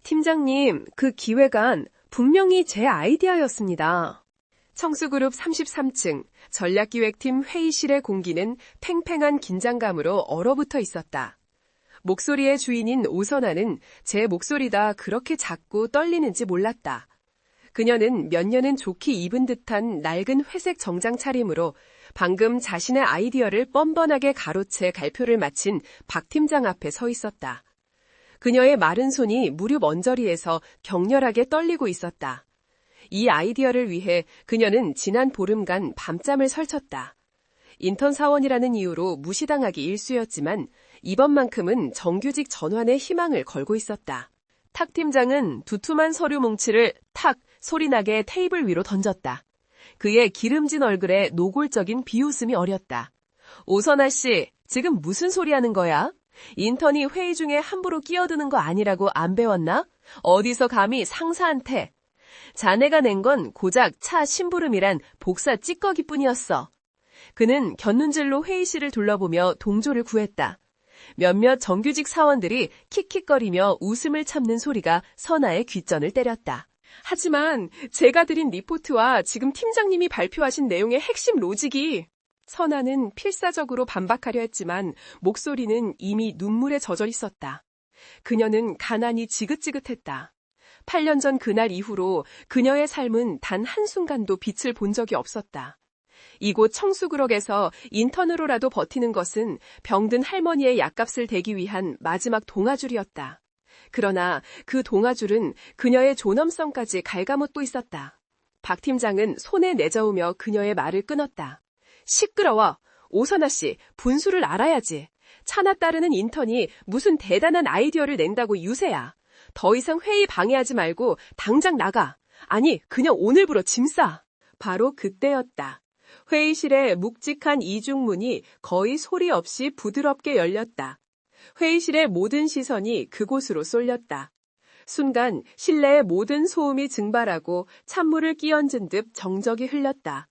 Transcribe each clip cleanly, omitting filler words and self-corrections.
팀장님, 그 기획안 분명히 제 아이디어였습니다. 청수그룹 33층 전략기획팀 회의실의 공기는 팽팽한 긴장감으로 얼어붙어 있었다. 목소리의 주인인 오선아는 제 목소리가 그렇게 작고 떨리는지 몰랐다. 그녀는 몇 년은 좋게 입은 듯한 낡은 회색 정장 차림으로 방금 자신의 아이디어를 뻔뻔하게 가로채 발표를 마친 박 팀장 앞에 서 있었다. 그녀의 마른 손이 무릎 언저리에서 격렬하게 떨리고 있었다. 이 아이디어를 위해 그녀는 지난 보름간 밤잠을 설쳤다. 인턴 사원이라는 이유로 무시당하기 일쑤였지만 이번만큼은 정규직 전환의 희망을 걸고 있었다. 탁 팀장은 두툼한 서류 뭉치를 탁 소리나게 테이블 위로 던졌다. 그의 기름진 얼굴에 노골적인 비웃음이 어렸다. 오선아 씨, 지금 무슨 소리 하는 거야? 인턴이 회의 중에 함부로 끼어드는 거 아니라고 안 배웠나? 어디서 감히 상사한테. 자네가 낸 건 고작 차 심부름이란 복사 찌꺼기뿐이었어. 그는 곁눈질로 회의실을 둘러보며 동조를 구했다. 몇몇 정규직 사원들이 킥킥거리며 웃음을 참는 소리가 선아의 귓전을 때렸다. 하지만 제가 드린 리포트와 지금 팀장님이 발표하신 내용의 핵심 로직이... 선아는 필사적으로 반박하려 했지만 목소리는 이미 눈물에 젖어 있었다. 그녀는 가난이 지긋지긋했다. 8년 전 그날 이후로 그녀의 삶은 단 한순간도 빛을 본 적이 없었다. 이곳 청수그럭에서 인턴으로라도 버티는 것은 병든 할머니의 약값을 대기 위한 마지막 동아줄이었다. 그러나 그 동아줄은 그녀의 존엄성까지 갉아먹고 있었다. 박 팀장은 손에 내저으며 그녀의 말을 끊었다. 시끄러워. 오선아 씨, 분수를 알아야지. 차나 따르는 인턴이 무슨 대단한 아이디어를 낸다고 유세야. 더 이상 회의 방해하지 말고 당장 나가. 아니, 그냥 오늘부로 짐 싸. 바로 그때였다. 회의실의 묵직한 이중문이 거의 소리 없이 부드럽게 열렸다. 회의실의 모든 시선이 그곳으로 쏠렸다. 순간 실내의 모든 소음이 증발하고 찬물을 끼얹은 듯 정적이 흘렀다.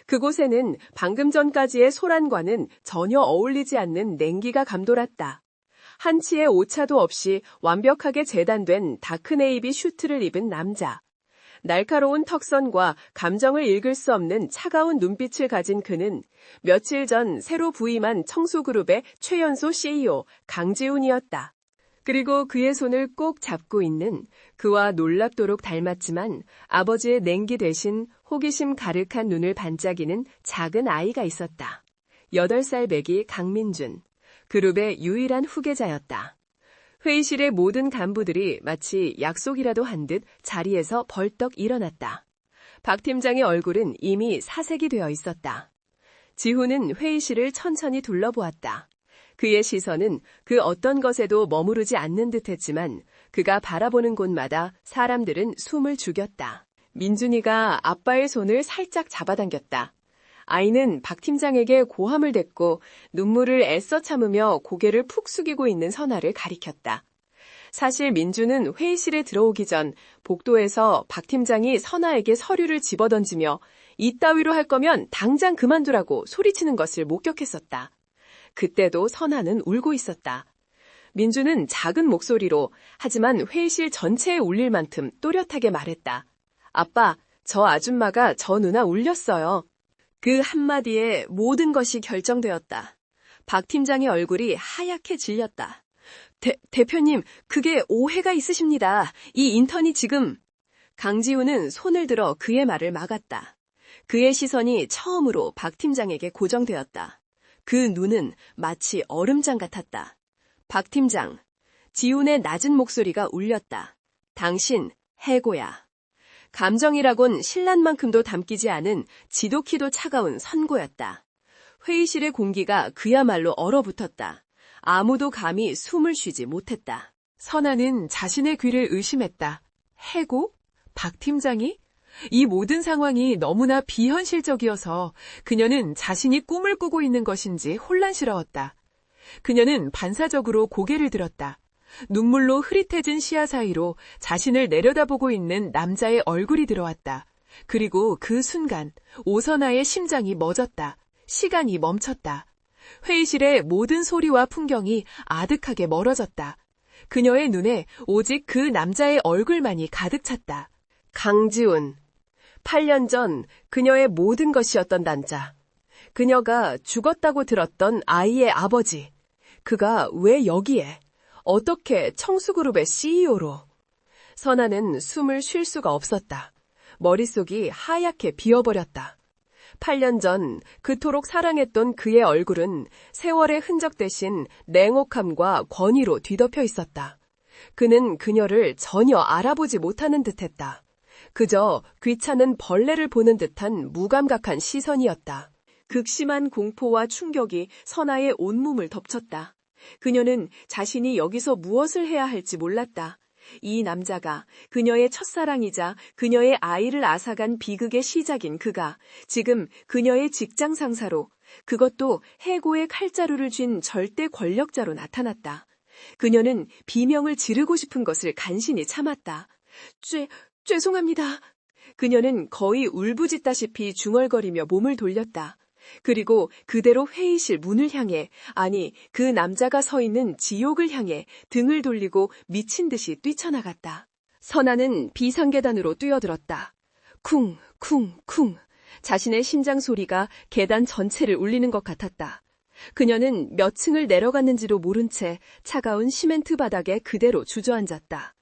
그곳에는 방금 전까지의 소란과는 전혀 어울리지 않는 냉기가 감돌았다. 한치의 오차도 없이 완벽하게 재단된 다크네이비 슈트를 입은 남자. 날카로운 턱선과 감정을 읽을 수 없는 차가운 눈빛을 가진 그는 며칠 전 새로 부임한 청수그룹의 최연소 CEO 강지훈이었다. 그리고 그의 손을 꼭 잡고 있는 그와 놀랍도록 닮았지만 아버지의 냉기 대신 호기심 가득한 눈을 반짝이는 작은 아이가 있었다. 8살 배기 강민준, 그룹의 유일한 후계자였다. 회의실의 모든 간부들이 마치 약속이라도 한 듯 자리에서 벌떡 일어났다. 박 팀장의 얼굴은 이미 사색이 되어 있었다. 지훈은 회의실을 천천히 둘러보았다. 그의 시선은 그 어떤 것에도 머무르지 않는 듯했지만 그가 바라보는 곳마다 사람들은 숨을 죽였다. 민준이가 아빠의 손을 살짝 잡아당겼다. 아이는 박 팀장에게 고함을 댔고 눈물을 애써 참으며 고개를 푹 숙이고 있는 선아를 가리켰다. 사실 민준은 회의실에 들어오기 전 복도에서 박 팀장이 선아에게 서류를 집어던지며 이따위로 할 거면 당장 그만두라고 소리치는 것을 목격했었다. 그때도 선아는 울고 있었다. 민준은 작은 목소리로 하지만 회의실 전체에 울릴 만큼 또렷하게 말했다. 아빠, 저 아줌마가 저 누나 울렸어요. 그 한마디에 모든 것이 결정되었다. 박 팀장의 얼굴이 하얗게 질렸다. 대표님, 그게 오해가 있으십니다. 이 인턴이 지금... 강지훈은 손을 들어 그의 말을 막았다. 그의 시선이 처음으로 박 팀장에게 고정되었다. 그 눈은 마치 얼음장 같았다. 박 팀장, 지훈의 낮은 목소리가 울렸다. 당신 해고야. 감정이라곤 신란만큼도 담기지 않은 지독히도 차가운 선고였다. 회의실의 공기가 그야말로 얼어붙었다. 아무도 감히 숨을 쉬지 못했다. 선아는 자신의 귀를 의심했다. 해고? 박 팀장이? 이 모든 상황이 너무나 비현실적이어서 그녀는 자신이 꿈을 꾸고 있는 것인지 혼란스러웠다. 그녀는 반사적으로 고개를 들었다. 눈물로 흐릿해진 시야 사이로 자신을 내려다보고 있는 남자의 얼굴이 들어왔다. 그리고 그 순간 오선아의 심장이 멎었다. 시간이 멈췄다. 회의실의 모든 소리와 풍경이 아득하게 멀어졌다. 그녀의 눈에 오직 그 남자의 얼굴만이 가득 찼다. 강지훈. 8년 전 그녀의 모든 것이었던 남자. 그녀가 죽었다고 들었던 아이의 아버지. 그가 왜 여기에? 어떻게 청수그룹의 CEO로? 선아는 숨을 쉴 수가 없었다. 머릿속이 하얗게 비어버렸다. 8년 전 그토록 사랑했던 그의 얼굴은 세월의 흔적 대신 냉혹함과 권위로 뒤덮여 있었다. 그는 그녀를 전혀 알아보지 못하는 듯했다. 그저 귀찮은 벌레를 보는 듯한 무감각한 시선이었다. 극심한 공포와 충격이 선아의 온몸을 덮쳤다. 그녀는 자신이 여기서 무엇을 해야 할지 몰랐다. 이 남자가 그녀의 첫사랑이자 그녀의 아이를 앗아간 비극의 시작인 그가 지금 그녀의 직장 상사로, 그것도 해고의 칼자루를 쥔 절대 권력자로 나타났다. 그녀는 비명을 지르고 싶은 것을 간신히 참았다. 죄송합니다. 그녀는 거의 울부짖다시피 중얼거리며 몸을 돌렸다. 그리고 그대로 회의실 문을 향해, 아니 그 남자가 서 있는 지옥을 향해 등을 돌리고 미친 듯이 뛰쳐나갔다. 선아는 비상계단으로 뛰어들었다. 쿵, 쿵, 쿵. 자신의 심장 소리가 계단 전체를 울리는 것 같았다. 그녀는 몇 층을 내려갔는지도 모른 채 차가운 시멘트 바닥에 그대로 주저앉았다.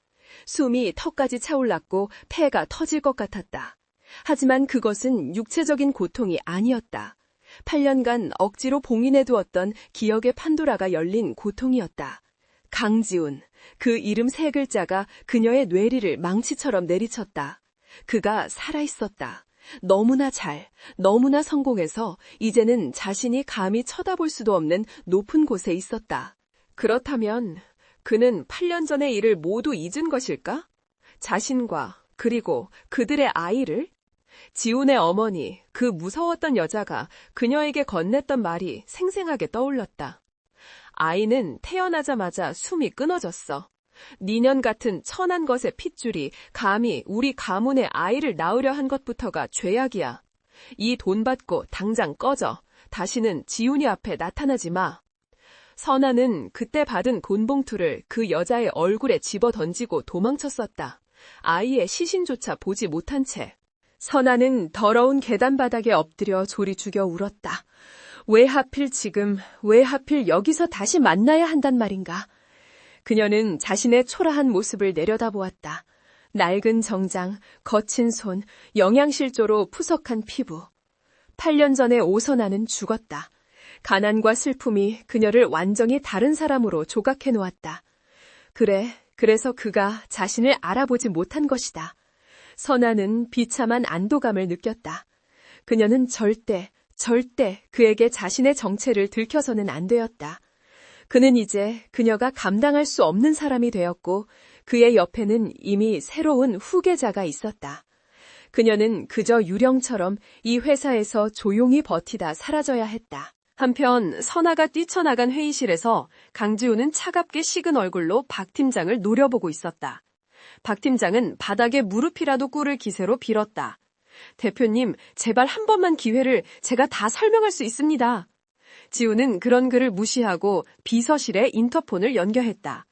숨이 턱까지 차올랐고 폐가 터질 것 같았다. 하지만 그것은 육체적인 고통이 아니었다. 8년간 억지로 봉인해두었던 기억의 판도라가 열린 고통이었다. 강지훈, 그 이름 3글자가 그녀의 뇌리를 망치처럼 내리쳤다. 그가 살아있었다. 너무나 너무나 성공해서 이제는 자신이 감히 쳐다볼 수도 없는 높은 곳에 있었다. 그렇다면 그는 8년 전의 일을 모두 잊은 것일까? 자신과 그리고 그들의 아이를? 지훈의 어머니, 그 무서웠던 여자가 그녀에게 건넸던 말이 생생하게 떠올랐다. 아이는 태어나자마자 숨이 끊어졌어. 니년 같은 천한 것의 핏줄이 감히 우리 가문의 아이를 낳으려 한 것부터가 죄악이야. 이 돈 받고 당장 꺼져. 다시는 지훈이 앞에 나타나지 마. 선아는 그때 받은 돈봉투를 그 여자의 얼굴에 집어던지고 도망쳤었다. 아이의 시신조차 보지 못한 채. 선아는 더러운 계단 바닥에 엎드려 소리 죽여 울었다. 왜 하필 지금, 왜 하필 여기서 다시 만나야 한단 말인가. 그녀는 자신의 초라한 모습을 내려다보았다. 낡은 정장, 거친 손, 영양실조로 푸석한 피부. 8년 전에 오선아는 죽었다. 가난과 슬픔이 그녀를 완전히 다른 사람으로 조각해 놓았다. 그래서 그가 자신을 알아보지 못한 것이다. 선아는 비참한 안도감을 느꼈다. 그녀는 절대 그에게 자신의 정체를 들켜서는 안 되었다. 그는 이제 그녀가 감당할 수 없는 사람이 되었고 그의 옆에는 이미 새로운 후계자가 있었다. 그녀는 그저 유령처럼 이 회사에서 조용히 버티다 사라져야 했다. 한편 선아가 뛰쳐나간 회의실에서 강지훈은 차갑게 식은 얼굴로 박 팀장을 노려보고 있었다. 박 팀장은 바닥에 무릎이라도 꿇을 기세로 빌었다. 대표님, 제발 한 번만 기회를, 제가 다 설명할 수 있습니다. 지훈은 그런 그를 무시하고 비서실에 인터폰을 연결했다.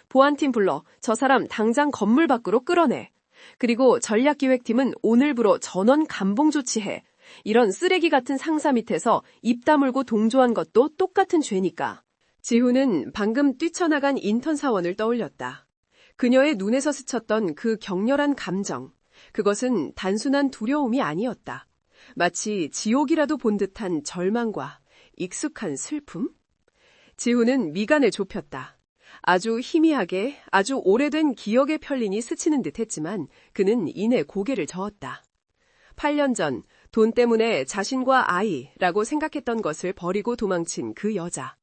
보안팀 불러 저 사람 당장 건물 밖으로 끌어내. 그리고 전략기획팀은 오늘부로 전원 감봉 조치해. 이런 쓰레기 같은 상사 밑에서 입 다물고 동조한 것도 똑같은 죄니까. 지훈은 방금 뛰쳐나간 인턴 사원을 떠올렸다. 그녀의 눈에서 스쳤던 그 격렬한 감정, 그것은 단순한 두려움이 아니었다. 마치 지옥이라도 본 듯한 절망과 익숙한 슬픔? 지훈은 미간을 좁혔다. 아주 희미하게, 아주 오래된 기억의 편린이 스치는 듯 했지만 그는 이내 고개를 저었다. 8년 전 돈 때문에 자신과 아이라고 생각했던 것을 버리고 도망친 그 여자.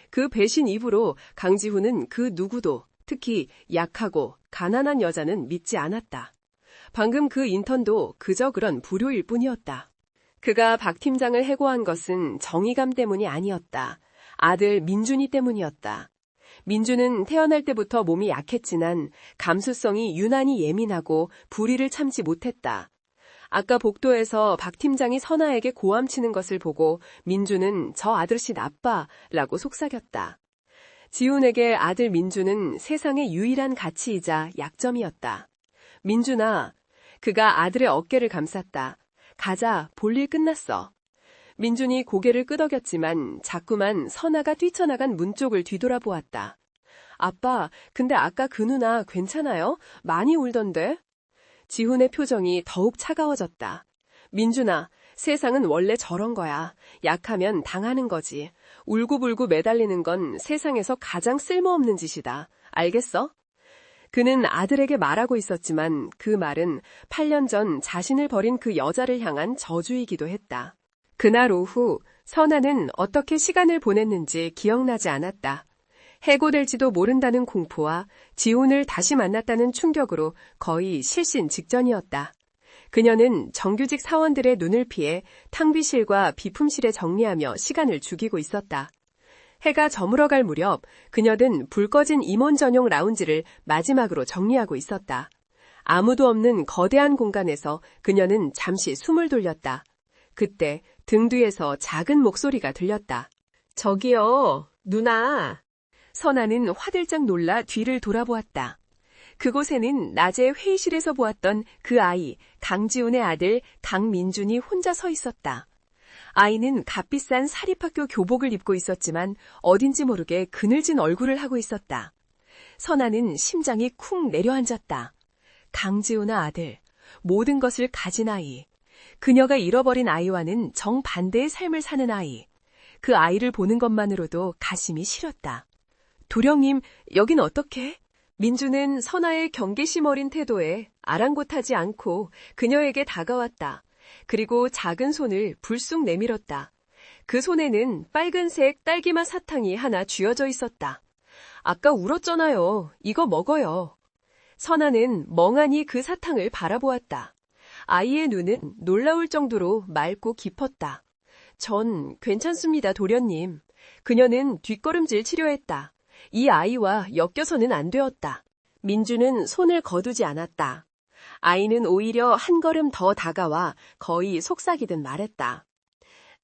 그 배신 이후로 강지훈은 그 누구도, 특히 약하고 가난한 여자는 믿지 않았다. 방금 그 인턴도 그저 그런 불효일 뿐이었다. 그가 박 팀장을 해고한 것은 정의감 때문이 아니었다. 아들 민준이 때문이었다. 민준은 태어날 때부터 몸이 약했지만 감수성이 유난히 예민하고 불의를 참지 못했다. 아까 복도에서 박 팀장이 선아에게 고함치는 것을 보고 민준은 저 아저씨 나빠라고 속삭였다. 지훈에게 아들 민주는 세상의 유일한 가치이자 약점이었다. 민준아, 그가 아들의 어깨를 감쌌다. 가자, 볼일 끝났어. 민준이 고개를 끄덕였지만 자꾸만 선아가 뛰쳐나간 문 쪽을 뒤돌아보았다. 아빠, 근데 아까 그 누나 괜찮아요? 많이 울던데? 지훈의 표정이 더욱 차가워졌다. 민준아, 세상은 원래 저런 거야. 약하면 당하는 거지. 울고불고 매달리는 건 세상에서 가장 쓸모없는 짓이다. 알겠어? 그는 아들에게 말하고 있었지만 그 말은 8년 전 자신을 버린 그 여자를 향한 저주이기도 했다. 그날 오후 선아는 어떻게 시간을 보냈는지 기억나지 않았다. 해고될지도 모른다는 공포와 지훈을 다시 만났다는 충격으로 거의 실신 직전이었다. 그녀는 정규직 사원들의 눈을 피해 탕비실과 비품실에 정리하며 시간을 죽이고 있었다. 해가 저물어갈 무렵 그녀는 불 꺼진 임원 전용 라운지를 마지막으로 정리하고 있었다. 아무도 없는 거대한 공간에서 그녀는 잠시 숨을 돌렸다. 그때 등 뒤에서 작은 목소리가 들렸다. 저기요, 누나. 선아는 화들짝 놀라 뒤를 돌아보았다. 그곳에는 낮에 회의실에서 보았던 그 아이, 강지훈의 아들 강민준이 혼자 서 있었다. 아이는 값비싼 사립학교 교복을 입고 있었지만 어딘지 모르게 그늘진 얼굴을 하고 있었다. 선아는 심장이 쿵 내려앉았다. 강지훈의 아들, 모든 것을 가진 아이. 그녀가 잃어버린 아이와는 정반대의 삶을 사는 아이. 그 아이를 보는 것만으로도 가슴이 시렸다. 도령님, 여긴 어떻게? 민주는 선아의 경계심 어린 태도에 아랑곳하지 않고 그녀에게 다가왔다. 그리고 작은 손을 불쑥 내밀었다. 그 손에는 빨간색 딸기맛 사탕이 하나 쥐어져 있었다. 아까 울었잖아요. 이거 먹어요. 선아는 멍하니 그 사탕을 바라보았다. 아이의 눈은 놀라울 정도로 맑고 깊었다. 전 괜찮습니다, 도련님. 그녀는 뒷걸음질 치료했다. 이 아이와 엮여서는 안 되었다. 민주는 손을 거두지 않았다. 아이는 오히려 한 걸음 더 다가와 거의 속삭이듯 말했다.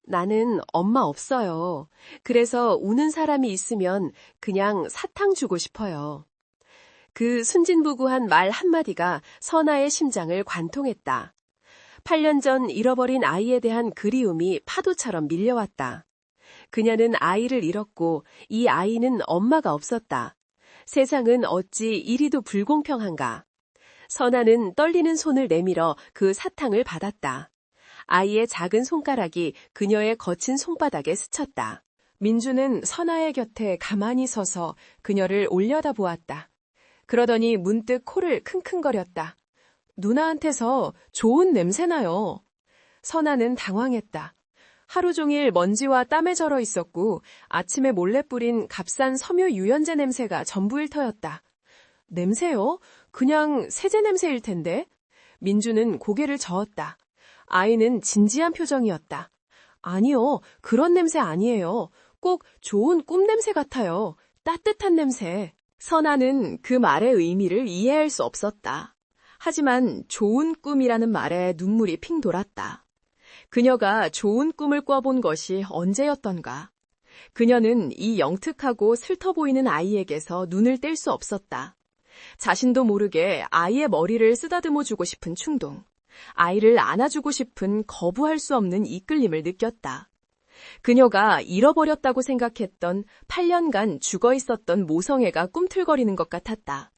나는 엄마 없어요. 그래서 우는 사람이 있으면 그냥 사탕 주고 싶어요. 그 순진무구한 말 한마디가 선아의 심장을 관통했다. 8년 전 잃어버린 아이에 대한 그리움이 파도처럼 밀려왔다. 그녀는 아이를 잃었고 이 아이는 엄마가 없었다. 세상은 어찌 이리도 불공평한가. 선아는 떨리는 손을 내밀어 그 사탕을 받았다. 아이의 작은 손가락이 그녀의 거친 손바닥에 스쳤다. 민주는 선아의 곁에 가만히 서서 그녀를 올려다보았다. 그러더니 문득 코를 킁킁거렸다. 누나한테서 좋은 냄새나요. 선아는 당황했다. 하루 종일 먼지와 땀에 절어 있었고 아침에 몰래 뿌린 값싼 섬유 유연제 냄새가 전부일 터였다. 냄새요? 그냥 세제 냄새일 텐데. 민주는 고개를 저었다. 아이는 진지한 표정이었다. 아니요, 그런 냄새 아니에요. 꼭 좋은 꿈 냄새 같아요. 따뜻한 냄새. 선아는 그 말의 의미를 이해할 수 없었다. 하지만 좋은 꿈이라는 말에 눈물이 핑 돌았다. 그녀가 좋은 꿈을 꿔본 것이 언제였던가. 그녀는 이 영특하고 슬터 보이는 아이에게서 눈을 뗄 수 없었다. 자신도 모르게 아이의 머리를 쓰다듬어 주고 싶은 충동, 아이를 안아주고 싶은 거부할 수 없는 이끌림을 느꼈다. 그녀가 잃어버렸다고 생각했던 8년간 죽어있었던 모성애가 꿈틀거리는 것 같았다.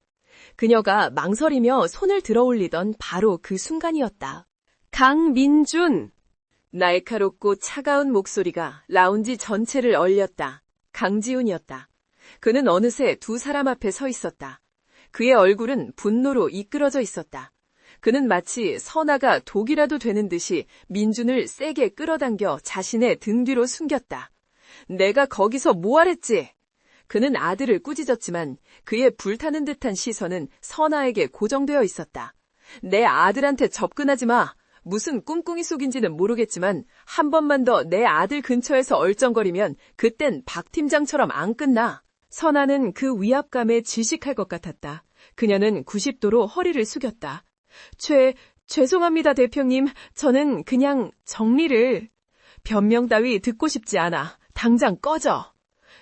그녀가 망설이며 손을 들어 올리던 바로 그 순간이었다. 강민준! 날카롭고 차가운 목소리가 라운지 전체를 얼렸다. 강지훈이었다. 그는 어느새 두 사람 앞에 서 있었다. 그의 얼굴은 분노로 이끌어져 있었다. 그는 마치 선아가 독이라도 되는 듯이 민준을 세게 끌어당겨 자신의 등 뒤로 숨겼다. 내가 거기서 뭐하랬지? 그는 아들을 꾸짖었지만 그의 불타는 듯한 시선은 선아에게 고정되어 있었다. 내 아들한테 접근하지 마. 무슨 꿍꿍이 속인지는 모르겠지만 한 번만 더 내 아들 근처에서 얼쩡거리면 그땐 박 팀장처럼 안 끝나. 선아는 그 위압감에 질식할 것 같았다. 그녀는 90도로 허리를 숙였다. 죄송합니다, 대표님. 저는 그냥 정리를. 변명 따위 듣고 싶지 않아. 당장 꺼져.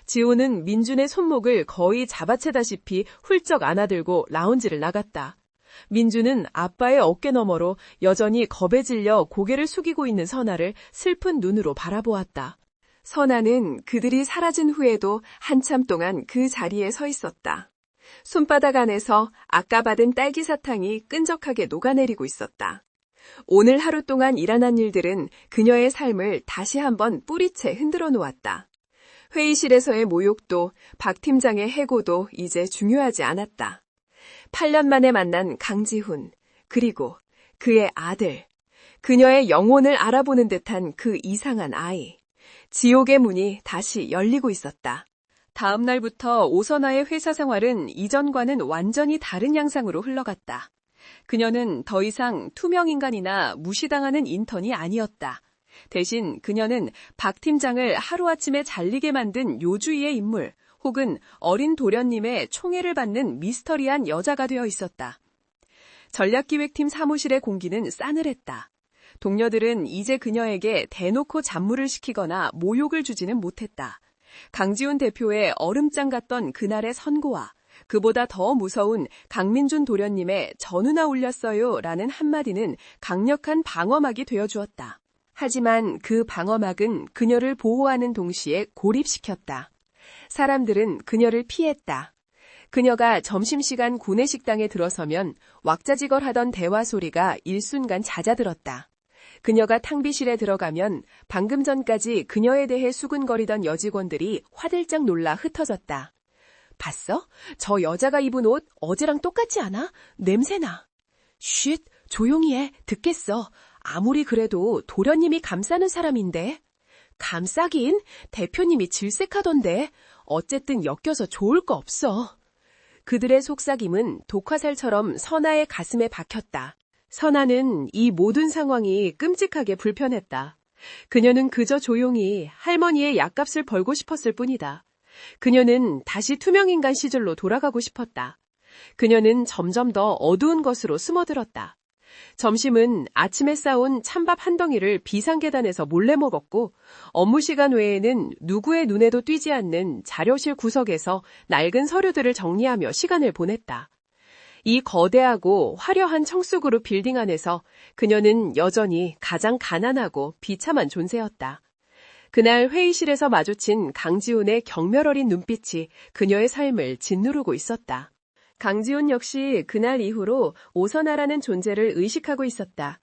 지호는 민준의 손목을 거의 잡아채다시피 훌쩍 안아들고 라운지를 나갔다. 민준은 아빠의 어깨 너머로 여전히 겁에 질려 고개를 숙이고 있는 선아를 슬픈 눈으로 바라보았다. 선아는 그들이 사라진 후에도 한참 동안 그 자리에 서 있었다. 손바닥 안에서 아까 받은 딸기 사탕이 끈적하게 녹아내리고 있었다. 오늘 하루 동안 일어난 일들은 그녀의 삶을 다시 한번 뿌리채 흔들어 놓았다. 회의실에서의 모욕도 박 팀장의 해고도 이제 중요하지 않았다. 8년 만에 만난 강지훈, 그리고 그의 아들, 그녀의 영혼을 알아보는 듯한 그 이상한 아이. 지옥의 문이 다시 열리고 있었다. 다음 날부터 오선아의 회사 생활은 이전과는 완전히 다른 양상으로 흘러갔다. 그녀는 더 이상 투명인간이나 무시당하는 인턴이 아니었다. 대신 그녀는 박 팀장을 하루아침에 잘리게 만든 요주의의 인물, 혹은 어린 도련님의 총애를 받는 미스터리한 여자가 되어 있었다. 전략기획팀 사무실의 공기는 싸늘했다. 동료들은 이제 그녀에게 대놓고 잡무를 시키거나 모욕을 주지는 못했다. 강지훈 대표의 얼음장 같던 그날의 선고와 그보다 더 무서운 강민준 도련님의 전우나 울렸어요 라는 한마디는 강력한 방어막이 되어주었다. 하지만 그 방어막은 그녀를 보호하는 동시에 고립시켰다. 사람들은 그녀를 피했다. 그녀가 점심시간 구내식당에 들어서면 왁자지껄하던 대화 소리가 일순간 잦아들었다. 그녀가 탕비실에 들어가면 방금 전까지 그녀에 대해 수군거리던 여직원들이 화들짝 놀라 흩어졌다. 봤어? 저 여자가 입은 옷 어제랑 똑같지 않아? 냄새나. 쉿, 조용히 해. 듣겠어. 아무리 그래도 도련님이 감싸는 사람인데. 감싸긴? 대표님이 질색하던데. 어쨌든 엮여서 좋을 거 없어. 그들의 속삭임은 독화살처럼 선아의 가슴에 박혔다. 선아는 이 모든 상황이 끔찍하게 불편했다. 그녀는 그저 조용히 할머니의 약값을 벌고 싶었을 뿐이다. 그녀는 다시 투명인간 시절로 돌아가고 싶었다. 그녀는 점점 더 어두운 것으로 숨어들었다. 점심은 아침에 싸온 찬밥 한 덩이를 비상계단에서 몰래 먹었고 업무 시간 외에는 누구의 눈에도 띄지 않는 자료실 구석에서 낡은 서류들을 정리하며 시간을 보냈다. 이 거대하고 화려한 청수그룹 빌딩 안에서 그녀는 여전히 가장 가난하고 비참한 존재였다. 그날 회의실에서 마주친 강지훈의 경멸 어린 눈빛이 그녀의 삶을 짓누르고 있었다. 강지훈 역시 그날 이후로 오선아라는 존재를 의식하고 있었다.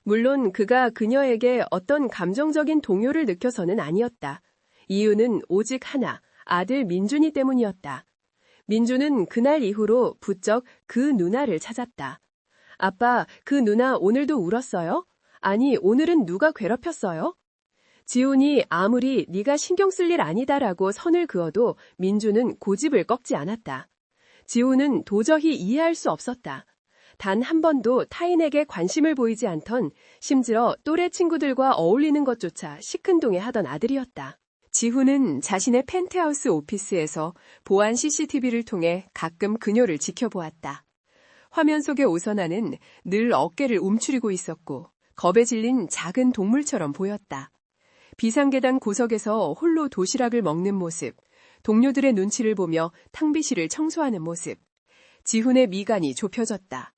물론 그가 그녀에게 어떤 감정적인 동요를 느껴서는 아니었다. 이유는 오직 하나, 아들 민준이 때문이었다. 민준은 그날 이후로 부쩍 그 누나를 찾았다. 아빠, 그 누나 오늘도 울었어요? 아니, 오늘은 누가 괴롭혔어요? 지훈이 아무리 네가 신경 쓸 일 아니다라고 선을 그어도 민준은 고집을 꺾지 않았다. 지훈은 도저히 이해할 수 없었다. 단 한 번도 타인에게 관심을 보이지 않던, 심지어 또래 친구들과 어울리는 것조차 시큰둥해하던 아들이었다. 지훈은 자신의 펜트하우스 오피스에서 보안 CCTV를 통해 가끔 그녀를 지켜보았다. 화면 속의 오선아는 늘 어깨를 움츠리고 있었고 겁에 질린 작은 동물처럼 보였다. 비상계단 구석에서 홀로 도시락을 먹는 모습, 동료들의 눈치를 보며 탕비실을 청소하는 모습. 지훈의 미간이 좁혀졌다.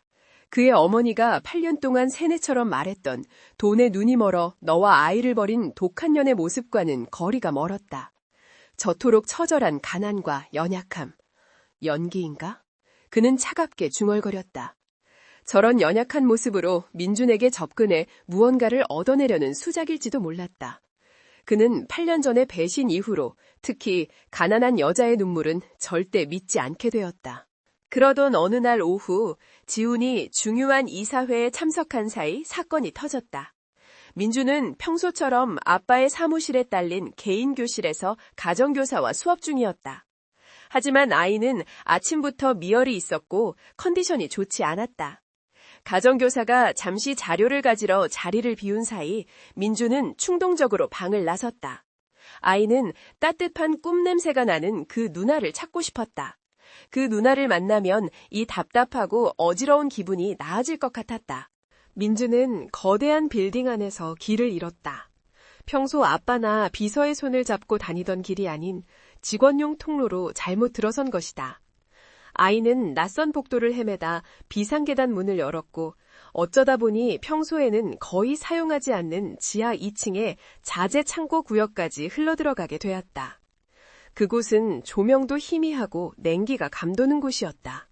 그의 어머니가 8년 동안 세뇌처럼 말했던 돈에 눈이 멀어 너와 아이를 버린 독한 년의 모습과는 거리가 멀었다. 저토록 처절한 가난과 연약함. 연기인가? 그는 차갑게 중얼거렸다. 저런 연약한 모습으로 민준에게 접근해 무언가를 얻어내려는 수작일지도 몰랐다. 그는 8년 전의 배신 이후로 특히 가난한 여자의 눈물은 절대 믿지 않게 되었다. 그러던 어느 날 오후 지훈이 중요한 이사회에 참석한 사이 사건이 터졌다. 민준은 평소처럼 아빠의 사무실에 딸린 개인 교실에서 가정교사와 수업 중이었다. 하지만 아이는 아침부터 미열이 있었고 컨디션이 좋지 않았다. 가정교사가 잠시 자료를 가지러 자리를 비운 사이 민준은 충동적으로 방을 나섰다. 아이는 따뜻한 꿈 냄새가 나는 그 누나를 찾고 싶었다. 그 누나를 만나면 이 답답하고 어지러운 기분이 나아질 것 같았다. 민준은 거대한 빌딩 안에서 길을 잃었다. 평소 아빠나 비서의 손을 잡고 다니던 길이 아닌 직원용 통로로 잘못 들어선 것이다. 아이는 낯선 복도를 헤매다 비상계단 문을 열었고 어쩌다 보니 평소에는 거의 사용하지 않는 지하 2층의 자재 창고 구역까지 흘러들어가게 되었다. 그곳은 조명도 희미하고 냉기가 감도는 곳이었다.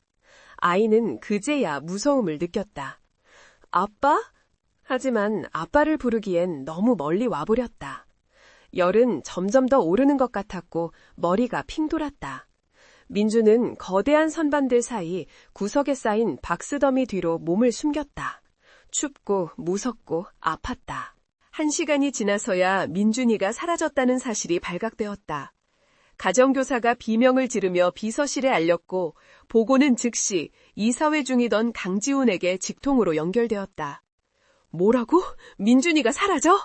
아이는 그제야 무서움을 느꼈다. 아빠? 하지만 아빠를 부르기엔 너무 멀리 와버렸다. 열은 점점 더 오르는 것 같았고 머리가 핑 돌았다. 민주는 거대한 선반들 사이 구석에 쌓인 박스더미 뒤로 몸을 숨겼다. 춥고 무섭고 아팠다. 1시간이 지나서야 민준이가 사라졌다는 사실이 발각되었다. 가정교사가 비명을 지르며 비서실에 알렸고 보고는 즉시 이사회 중이던 강지훈에게 직통으로 연결되었다. 뭐라고? 민준이가 사라져?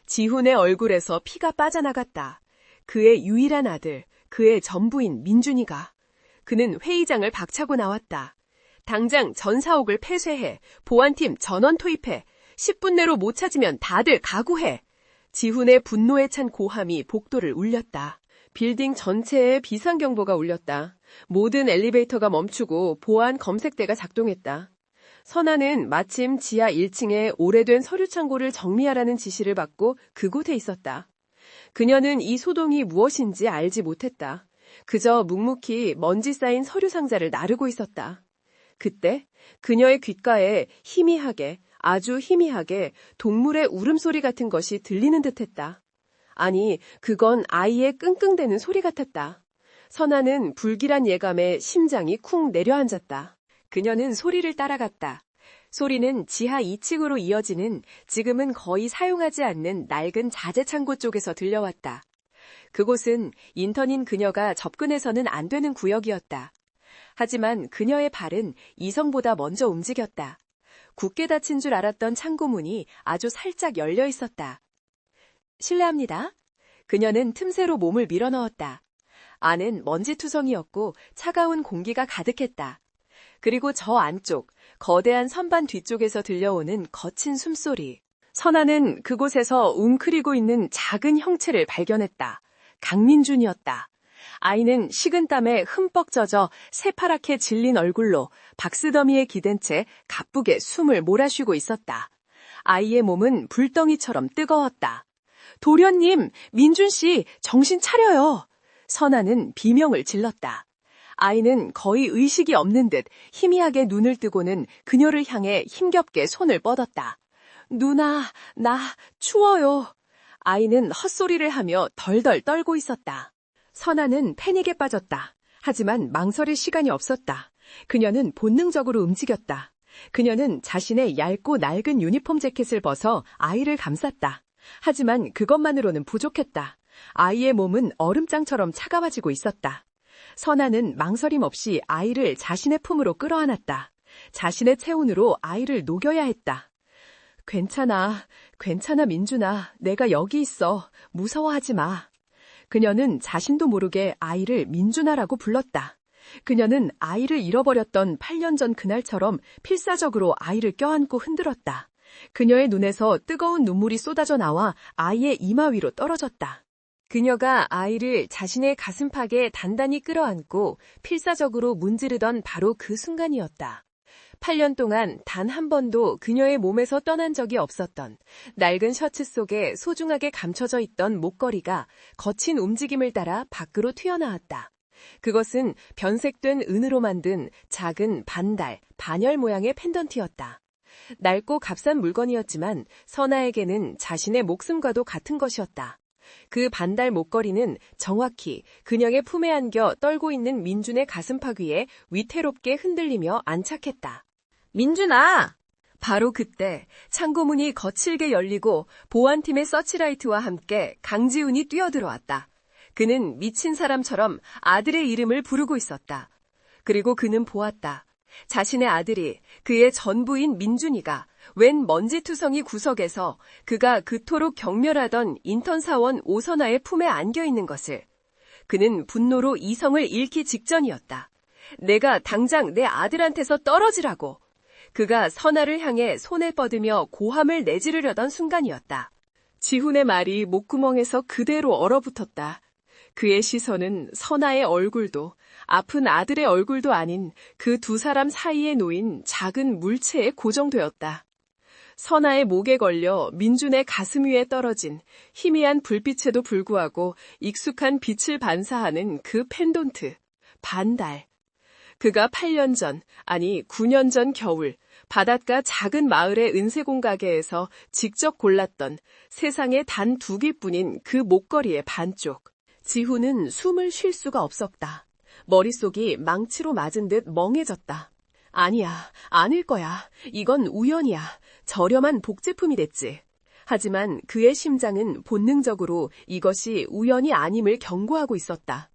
지훈의 얼굴에서 피가 빠져나갔다. 그의 유일한 아들, 그의 전부인 민준이가. 그는 회의장을 박차고 나왔다. 당장 전 사옥을 폐쇄해. 보안팀 전원 투입해. 10분 내로 못 찾으면 다들 각오해. 지훈의 분노에 찬 고함이 복도를 울렸다. 빌딩 전체에 비상경보가 울렸다. 모든 엘리베이터가 멈추고 보안 검색대가 작동했다. 선아는 마침 지하 1층에 오래된 서류 창고를 정리하라는 지시를 받고 그곳에 있었다. 그녀는 이 소동이 무엇인지 알지 못했다. 그저 묵묵히 먼지 쌓인 서류 상자를 나르고 있었다. 그때 그녀의 귓가에 희미하게, 아주 희미하게 동물의 울음소리 같은 것이 들리는 듯했다. 아니, 그건 아이의 끙끙대는 소리 같았다. 선아는 불길한 예감에 심장이 쿵 내려앉았다. 그녀는 소리를 따라갔다. 소리는 지하 2층으로 이어지는 지금은 거의 사용하지 않는 낡은 자재 창고 쪽에서 들려왔다. 그곳은 인턴인 그녀가 접근해서는 안 되는 구역이었다. 하지만 그녀의 발은 이성보다 먼저 움직였다. 굳게 닫힌 줄 알았던 창고문이 아주 살짝 열려 있었다. 실례합니다. 그녀는 틈새로 몸을 밀어넣었다. 안은 먼지투성이었고 차가운 공기가 가득했다. 그리고 저 안쪽, 거대한 선반 뒤쪽에서 들려오는 거친 숨소리. 선아는 그곳에서 웅크리고 있는 작은 형체를 발견했다. 강민준이었다. 아이는 식은땀에 흠뻑 젖어 새파랗게 질린 얼굴로 박스더미에 기댄 채 가쁘게 숨을 몰아쉬고 있었다. 아이의 몸은 불덩이처럼 뜨거웠다. 도련님, 민준씨, 정신 차려요. 선아는 비명을 질렀다. 아이는 거의 의식이 없는 듯 희미하게 눈을 뜨고는 그녀를 향해 힘겹게 손을 뻗었다. 누나, 나 추워요. 아이는 헛소리를 하며 덜덜 떨고 있었다. 선아는 패닉에 빠졌다. 하지만 망설일 시간이 없었다. 그녀는 본능적으로 움직였다. 그녀는 자신의 얇고 낡은 유니폼 재킷을 벗어 아이를 감쌌다. 하지만 그것만으로는 부족했다. 아이의 몸은 얼음장처럼 차가워지고 있었다. 선아는 망설임 없이 아이를 자신의 품으로 끌어안았다. 자신의 체온으로 아이를 녹여야 했다. 괜찮아, 괜찮아 민준아, 내가 여기 있어. 무서워하지 마. 그녀는 자신도 모르게 아이를 민준아라고 불렀다. 그녀는 아이를 잃어버렸던 8년 전 그날처럼 필사적으로 아이를 껴안고 흔들었다. 그녀의 눈에서 뜨거운 눈물이 쏟아져 나와 아이의 이마 위로 떨어졌다. 그녀가 아이를 자신의 가슴팍에 단단히 끌어안고 필사적으로 문지르던 바로 그 순간이었다. 8년 동안 단 한 번도 그녀의 몸에서 떠난 적이 없었던 낡은 셔츠 속에 소중하게 감춰져 있던 목걸이가 거친 움직임을 따라 밖으로 튀어나왔다. 그것은 변색된 은으로 만든 작은 반달, 반열 모양의 펜던트였다. 낡고 값싼 물건이었지만 선아에게는 자신의 목숨과도 같은 것이었다. 그 반달 목걸이는 정확히 그녀의 품에 안겨 떨고 있는 민준의 가슴팍 위에 위태롭게 흔들리며 안착했다. 민준아! 바로 그때 창고문이 거칠게 열리고 보안팀의 서치라이트와 함께 강지훈이 뛰어들어왔다. 그는 미친 사람처럼 아들의 이름을 부르고 있었다. 그리고 그는 보았다. 자신의 아들이, 그의 전부인 민준이가 웬 먼지투성이 구석에서 그가 그토록 경멸하던 인턴 사원 오선아의 품에 안겨있는 것을. 그는 분노로 이성을 잃기 직전이었다. 내가 당장 내 아들한테서 떨어지라고. 그가 선아를 향해 손을 뻗으며 고함을 내지르려던 순간이었다. 지훈의 말이 목구멍에서 그대로 얼어붙었다. 그의 시선은 선아의 얼굴도 아픈 아들의 얼굴도 아닌 그 두 사람 사이에 놓인 작은 물체에 고정되었다. 선아의 목에 걸려 민준의 가슴 위에 떨어진 희미한 불빛에도 불구하고 익숙한 빛을 반사하는 그 펜던트, 반달. 그가 8년 전, 아니 9년 전 겨울, 바닷가 작은 마을의 은세공 가게에서 직접 골랐던 세상에 단 2개뿐인 그 목걸이의 반쪽. 지훈은 숨을 쉴 수가 없었다. 머릿속이 망치로 맞은 듯 멍해졌다. 아니야, 아닐 거야. 이건 우연이야. 저렴한 복제품이 됐지. 하지만 그의 심장은 본능적으로 이것이 우연이 아님을 경고하고 있었다.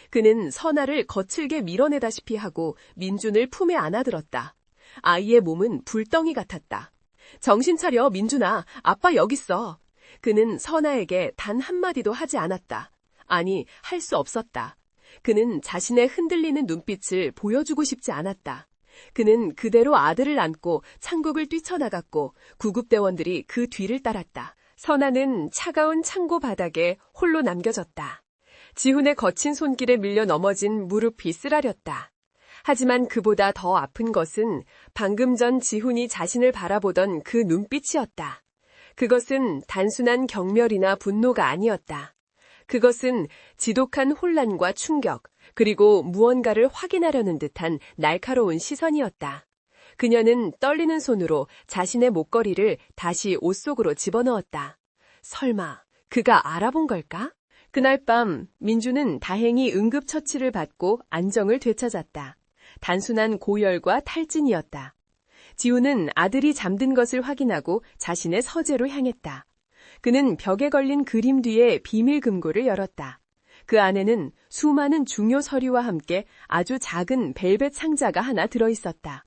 그는 선아를 거칠게 밀어내다시피 하고 민준을 품에 안아들었다. 아이의 몸은 불덩이 같았다. 정신 차려, 민준아. 아빠 여기 있어. 그는 선아에게 단 한마디도 하지 않았다. 아니, 할 수 없었다. 그는 자신의 흔들리는 눈빛을 보여주고 싶지 않았다. 그는 그대로 아들을 안고 창국을 뛰쳐나갔고 구급대원들이 그 뒤를 따랐다. 선아는 차가운 창고 바닥에 홀로 남겨졌다. 지훈의 거친 손길에 밀려 넘어진 무릎이 쓰라렸다. 하지만 그보다 더 아픈 것은 방금 전 지훈이 자신을 바라보던 그 눈빛이었다. 그것은 단순한 경멸이나 분노가 아니었다. 그것은 지독한 혼란과 충격, 그리고 무언가를 확인하려는 듯한 날카로운 시선이었다. 그녀는 떨리는 손으로 자신의 목걸이를 다시 옷 속으로 집어넣었다. 설마 그가 알아본 걸까? 그날 밤 민주는 다행히 응급처치를 받고 안정을 되찾았다. 단순한 고열과 탈진이었다. 지훈은 아들이 잠든 것을 확인하고 자신의 서재로 향했다. 그는 벽에 걸린 그림 뒤에 비밀 금고를 열었다. 그 안에는 수많은 중요 서류와 함께 아주 작은 벨벳 상자가 하나 들어있었다.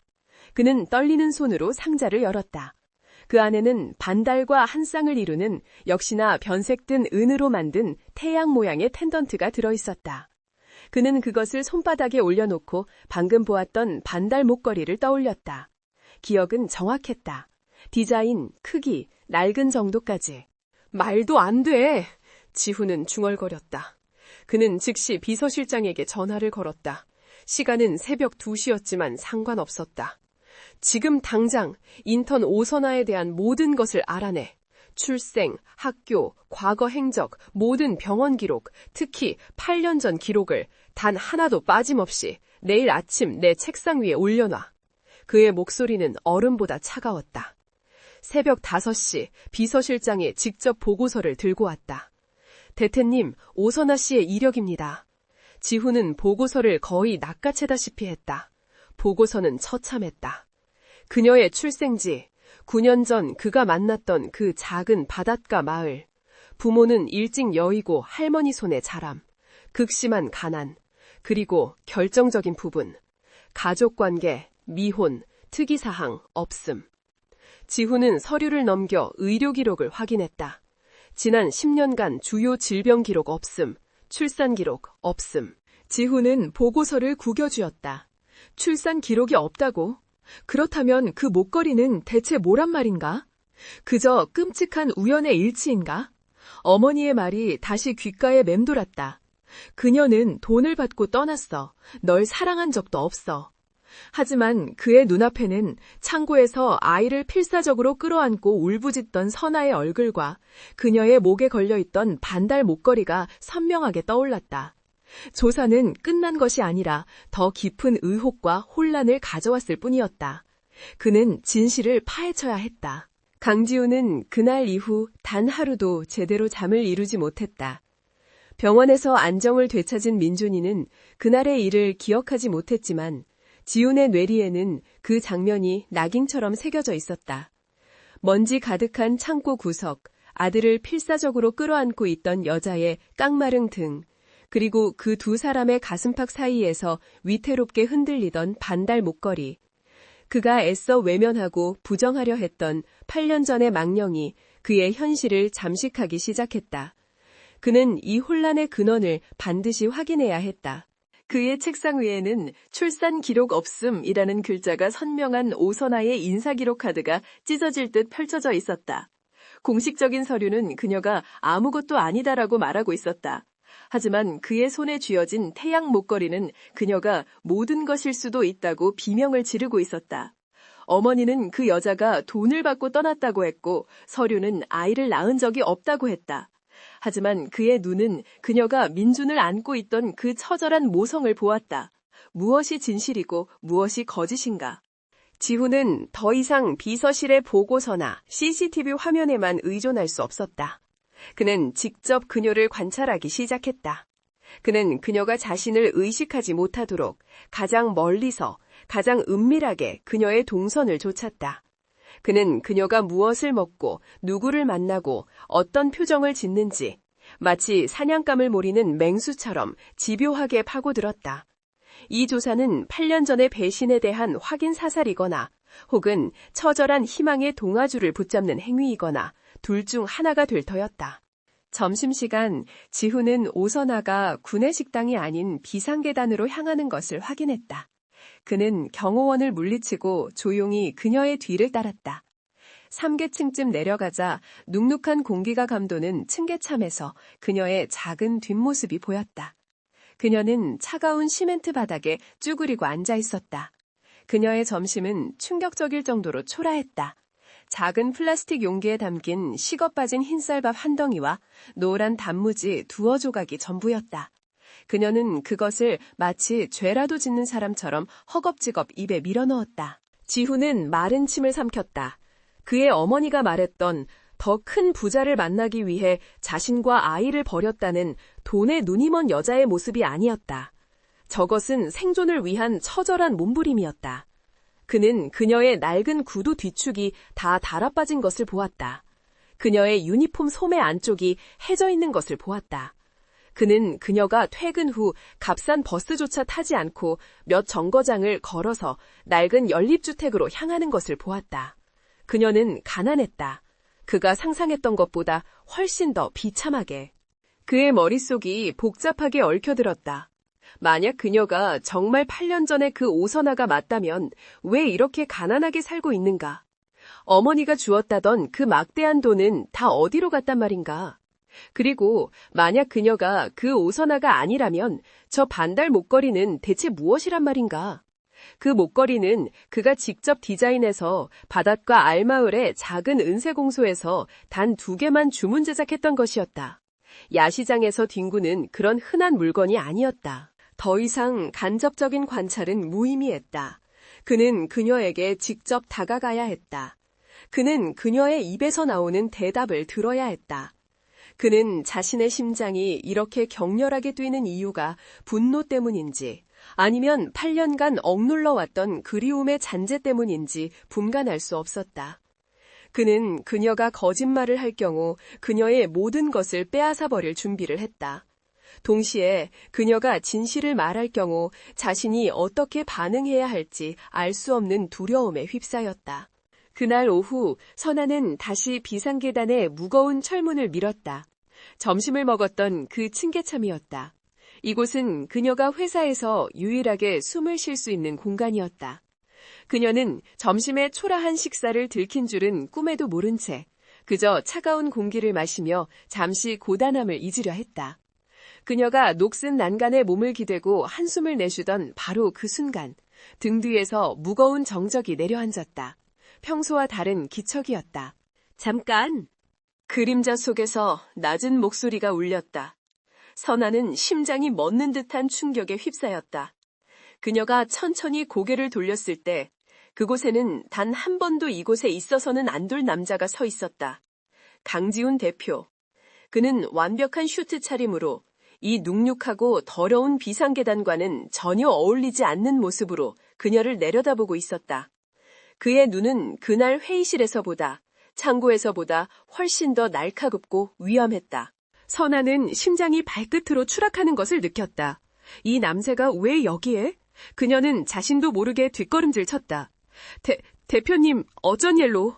그는 떨리는 손으로 상자를 열었다. 그 안에는 반달과 한 쌍을 이루는 역시나 변색된 은으로 만든 태양 모양의 펜던트가 들어있었다. 그는 그것을 손바닥에 올려놓고 방금 보았던 반달 목걸이를 떠올렸다. 기억은 정확했다. 디자인, 크기, 낡은 정도까지. 말도 안 돼! 지훈은 중얼거렸다. 그는 즉시 비서실장에게 전화를 걸었다. 시간은 새벽 2시였지만 상관없었다. 지금 당장 인턴 오선아에 대한 모든 것을 알아내. 출생, 학교, 과거 행적, 모든 병원 기록, 특히 8년 전 기록을 단 하나도 빠짐없이 내일 아침 내 책상 위에 올려놔. 그의 목소리는 얼음보다 차가웠다. 새벽 5시 비서실장이 직접 보고서를 들고 왔다. 대태님, 오선아 씨의 이력입니다. 지훈은 보고서를 거의 낚아채다시피 했다. 보고서는 처참했다. 그녀의 출생지, 9년 전 그가 만났던 그 작은 바닷가 마을. 부모는 일찍 여의고 할머니 손에 자람. 극심한 가난. 그리고 결정적인 부분. 가족관계, 미혼, 특이사항, 없음. 지훈은 서류를 넘겨 의료 기록을 확인했다. 지난 10년간 주요 질병 기록 없음, 출산 기록 없음. 지훈은 보고서를 구겨쥐었다. 출산 기록이 없다고? 그렇다면 그 목걸이는 대체 뭐란 말인가? 그저 끔찍한 우연의 일치인가? 어머니의 말이 다시 귓가에 맴돌았다. 그녀는 돈을 받고 떠났어. 널 사랑한 적도 없어. 하지만 그의 눈앞에는 창고에서 아이를 필사적으로 끌어안고 울부짖던 선아의 얼굴과 그녀의 목에 걸려있던 반달 목걸이가 선명하게 떠올랐다. 조사는 끝난 것이 아니라 더 깊은 의혹과 혼란을 가져왔을 뿐이었다. 그는 진실을 파헤쳐야 했다. 강지우는 그날 이후 단 하루도 제대로 잠을 이루지 못했다. 병원에서 안정을 되찾은 민준이는 그날의 일을 기억하지 못했지만 지훈의 뇌리에는 그 장면이 낙인처럼 새겨져 있었다. 먼지 가득한 창고 구석, 아들을 필사적으로 끌어안고 있던 여자의 깡마른 등, 그리고 그 두 사람의 가슴팍 사이에서 위태롭게 흔들리던 반달 목걸이. 그가 애써 외면하고 부정하려 했던 8년 전의 망령이 그의 현실을 잠식하기 시작했다. 그는 이 혼란의 근원을 반드시 확인해야 했다. 그의 책상 위에는 출산 기록 없음이라는 글자가 선명한 오선아의 인사기록 카드가 찢어질 듯 펼쳐져 있었다. 공식적인 서류는 그녀가 아무것도 아니다라고 말하고 있었다. 하지만 그의 손에 쥐어진 태양 목걸이는 그녀가 모든 것일 수도 있다고 비명을 지르고 있었다. 어머니는 그 여자가 돈을 받고 떠났다고 했고 서류는 아이를 낳은 적이 없다고 했다. 하지만 그의 눈은 그녀가 민준을 안고 있던 그 처절한 모성을 보았다. 무엇이 진실이고 무엇이 거짓인가? 지훈은 더 이상 비서실의 보고서나 CCTV 화면에만 의존할 수 없었다. 그는 직접 그녀를 관찰하기 시작했다. 그는 그녀가 자신을 의식하지 못하도록 가장 멀리서 가장 은밀하게 그녀의 동선을 좇았다. 그는 그녀가 무엇을 먹고 누구를 만나고 어떤 표정을 짓는지 마치 사냥감을 노리는 맹수처럼 집요하게 파고들었다. 이 조사는 8년 전의 배신에 대한 확인 사살이거나 혹은 처절한 희망의 동아줄을 붙잡는 행위이거나 둘 중 하나가 될 터였다. 점심시간 지훈은 오선아가 구내식당이 아닌 비상계단으로 향하는 것을 확인했다. 그는 경호원을 물리치고 조용히 그녀의 뒤를 따랐다. 3계층쯤 내려가자 눅눅한 공기가 감도는 층계참에서 그녀의 작은 뒷모습이 보였다. 그녀는 차가운 시멘트 바닥에 쭈그리고 앉아 있었다. 그녀의 점심은 충격적일 정도로 초라했다. 작은 플라스틱 용기에 담긴 식어 빠진 흰쌀밥 한 덩이와 노란 단무지 두어 조각이 전부였다. 그녀는 그것을 마치 죄라도 짓는 사람처럼 허겁지겁 입에 밀어넣었다. 지훈은 마른 침을 삼켰다. 그의 어머니가 말했던 더 큰 부자를 만나기 위해 자신과 아이를 버렸다는 돈에 눈이 먼 여자의 모습이 아니었다. 저것은 생존을 위한 처절한 몸부림이었다. 그는 그녀의 낡은 구두 뒤축이 다 달아빠진 것을 보았다. 그녀의 유니폼 소매 안쪽이 해져 있는 것을 보았다. 그는 그녀가 퇴근 후 값싼 버스조차 타지 않고 몇 정거장을 걸어서 낡은 연립주택으로 향하는 것을 보았다. 그녀는 가난했다. 그가 상상했던 것보다 훨씬 더 비참하게. 그의 머릿속이 복잡하게 얽혀들었다. 만약 그녀가 정말 8년 전에 그 오선아가 맞다면 왜 이렇게 가난하게 살고 있는가? 어머니가 주었다던 그 막대한 돈은 다 어디로 갔단 말인가? 그리고 만약 그녀가 그 오선아가 아니라면 저 반달 목걸이는 대체 무엇이란 말인가? 그 목걸이는 그가 직접 디자인해서 바닷가 알마을의 작은 은세공소에서 단 2개만 주문 제작했던 것이었다. 야시장에서 뒹구는 그런 흔한 물건이 아니었다. 더 이상 간접적인 관찰은 무의미했다. 그는 그녀에게 직접 다가가야 했다. 그는 그녀의 입에서 나오는 대답을 들어야 했다. 그는 자신의 심장이 이렇게 격렬하게 뛰는 이유가 분노 때문인지 아니면 8년간 억눌러왔던 그리움의 잔재 때문인지 분간할 수 없었다. 그는 그녀가 거짓말을 할 경우 그녀의 모든 것을 빼앗아 버릴 준비를 했다. 동시에 그녀가 진실을 말할 경우 자신이 어떻게 반응해야 할지 알 수 없는 두려움에 휩싸였다. 그날 오후 선아는 다시 비상계단에 무거운 철문을 밀었다. 점심을 먹었던 그 층계참이었다. 이곳은 그녀가 회사에서 유일하게 숨을 쉴 수 있는 공간이었다. 그녀는 점심의 초라한 식사를 들킨 줄은 꿈에도 모른 채 그저 차가운 공기를 마시며 잠시 고단함을 잊으려 했다. 그녀가 녹슨 난간에 몸을 기대고 한숨을 내쉬던 바로 그 순간 등 뒤에서 무거운 정적이 내려앉았다. 평소와 다른 기척이었다. 잠깐! 그림자 속에서 낮은 목소리가 울렸다. 선아는 심장이 멎는 듯한 충격에 휩싸였다. 그녀가 천천히 고개를 돌렸을 때 그곳에는 단 한 번도 이곳에 있어서는 안 될 남자가 서 있었다. 강지훈 대표. 그는 완벽한 슈트 차림으로 이 눅눅하고 더러운 비상계단과는 전혀 어울리지 않는 모습으로 그녀를 내려다보고 있었다. 그의 눈은 그날 회의실에서보다, 창고에서보다 훨씬 더 날카롭고 위험했다. 선아는 심장이 발끝으로 추락하는 것을 느꼈다. 이 남새가 왜 여기에? 그녀는 자신도 모르게 뒷걸음질 쳤다. 대표님, 어쩐 일로?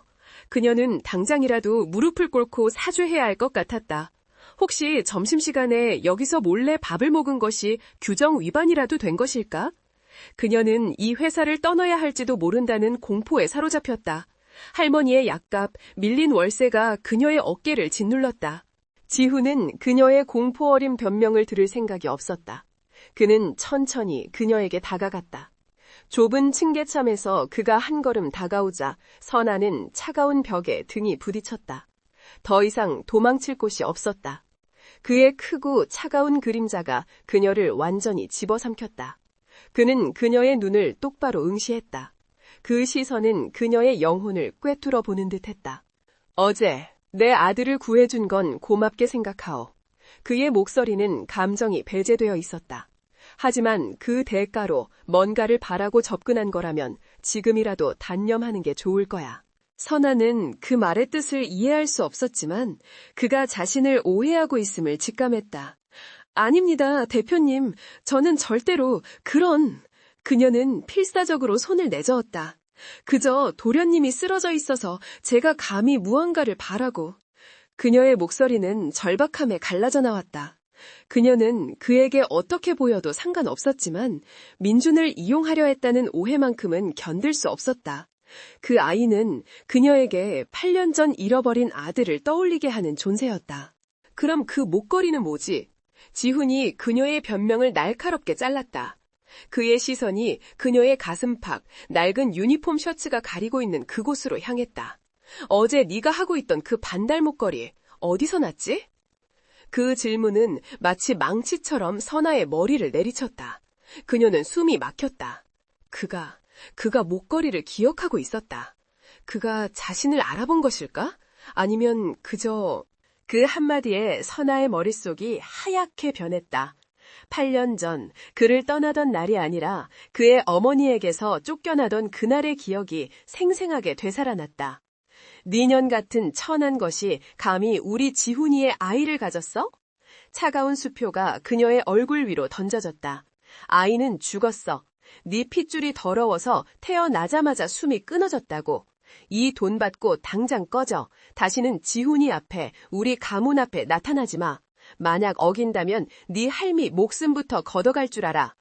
그녀는 당장이라도 무릎을 꿇고 사죄해야 할 것 같았다. 혹시 점심시간에 여기서 몰래 밥을 먹은 것이 규정 위반이라도 된 것일까? 그녀는 이 회사를 떠나야 할지도 모른다는 공포에 사로잡혔다. 할머니의 약값, 밀린 월세가 그녀의 어깨를 짓눌렀다. 지훈은 그녀의 공포 어린 변명을 들을 생각이 없었다. 그는 천천히 그녀에게 다가갔다. 좁은 층계참에서 그가 한 걸음 다가오자 선아는 차가운 벽에 등이 부딪혔다. 더 이상 도망칠 곳이 없었다. 그의 크고 차가운 그림자가 그녀를 완전히 집어삼켰다. 그는 그녀의 눈을 똑바로 응시했다. 그 시선은 그녀의 영혼을 꿰뚫어 보는 듯했다. 어제 내 아들을 구해준 건 고맙게 생각하오. 그의 목소리는 감정이 배제되어 있었다. 하지만 그 대가로 뭔가를 바라고 접근한 거라면 지금이라도 단념하는 게 좋을 거야. 선아는 그 말의 뜻을 이해할 수 없었지만 그가 자신을 오해하고 있음을 직감했다. 아닙니다, 대표님. 저는 절대로 그런... 그녀는 필사적으로 손을 내저었다. 그저 도련님이 쓰러져 있어서 제가 감히 무언가를 바라고. 그녀의 목소리는 절박함에 갈라져 나왔다. 그녀는 그에게 어떻게 보여도 상관없었지만 민준을 이용하려 했다는 오해만큼은 견딜 수 없었다. 그 아이는 그녀에게 8년 전 잃어버린 아들을 떠올리게 하는 존재였다. 그럼 그 목걸이는 뭐지? 지훈이 그녀의 변명을 날카롭게 잘랐다. 그의 시선이 그녀의 가슴팍, 낡은 유니폼 셔츠가 가리고 있는 그곳으로 향했다. 어제 네가 하고 있던 그 반달 목걸이 어디서 났지? 그 질문은 마치 망치처럼 선아의 머리를 내리쳤다. 그녀는 숨이 막혔다. 그가 목걸이를 기억하고 있었다. 그가 자신을 알아본 것일까? 아니면 그저... 그 한마디에 선아의 머릿속이 하얗게 변했다. 8년 전 그를 떠나던 날이 아니라 그의 어머니에게서 쫓겨나던 그날의 기억이 생생하게 되살아났다. 니년 같은 천한 것이 감히 우리 지훈이의 아이를 가졌어? 차가운 수표가 그녀의 얼굴 위로 던져졌다. 아이는 죽었어. 네 핏줄이 더러워서 태어나자마자 숨이 끊어졌다고. 이 돈 받고 당장 꺼져. 다시는 지훈이 앞에, 우리 가문 앞에 나타나지 마. 만약 어긴다면 네 할미 목숨부터 걷어갈 줄 알아.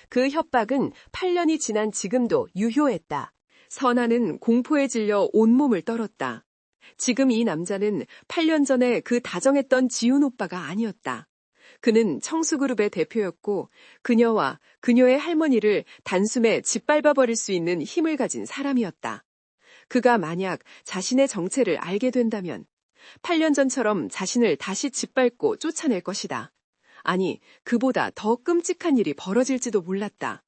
그 협박은 8년이 지난 지금도 유효했다. 선아는 공포에 질려 온몸을 떨었다. 지금 이 남자는 8년 전에 그 다정했던 지훈 오빠가 아니었다. 그는 청수그룹의 대표였고 그녀와 그녀의 할머니를 단숨에 짓밟아버릴 수 있는 힘을 가진 사람이었다. 그가 만약 자신의 정체를 알게 된다면 8년 전처럼 자신을 다시 짓밟고 쫓아낼 것이다. 아니, 그보다 더 끔찍한 일이 벌어질지도 몰랐다.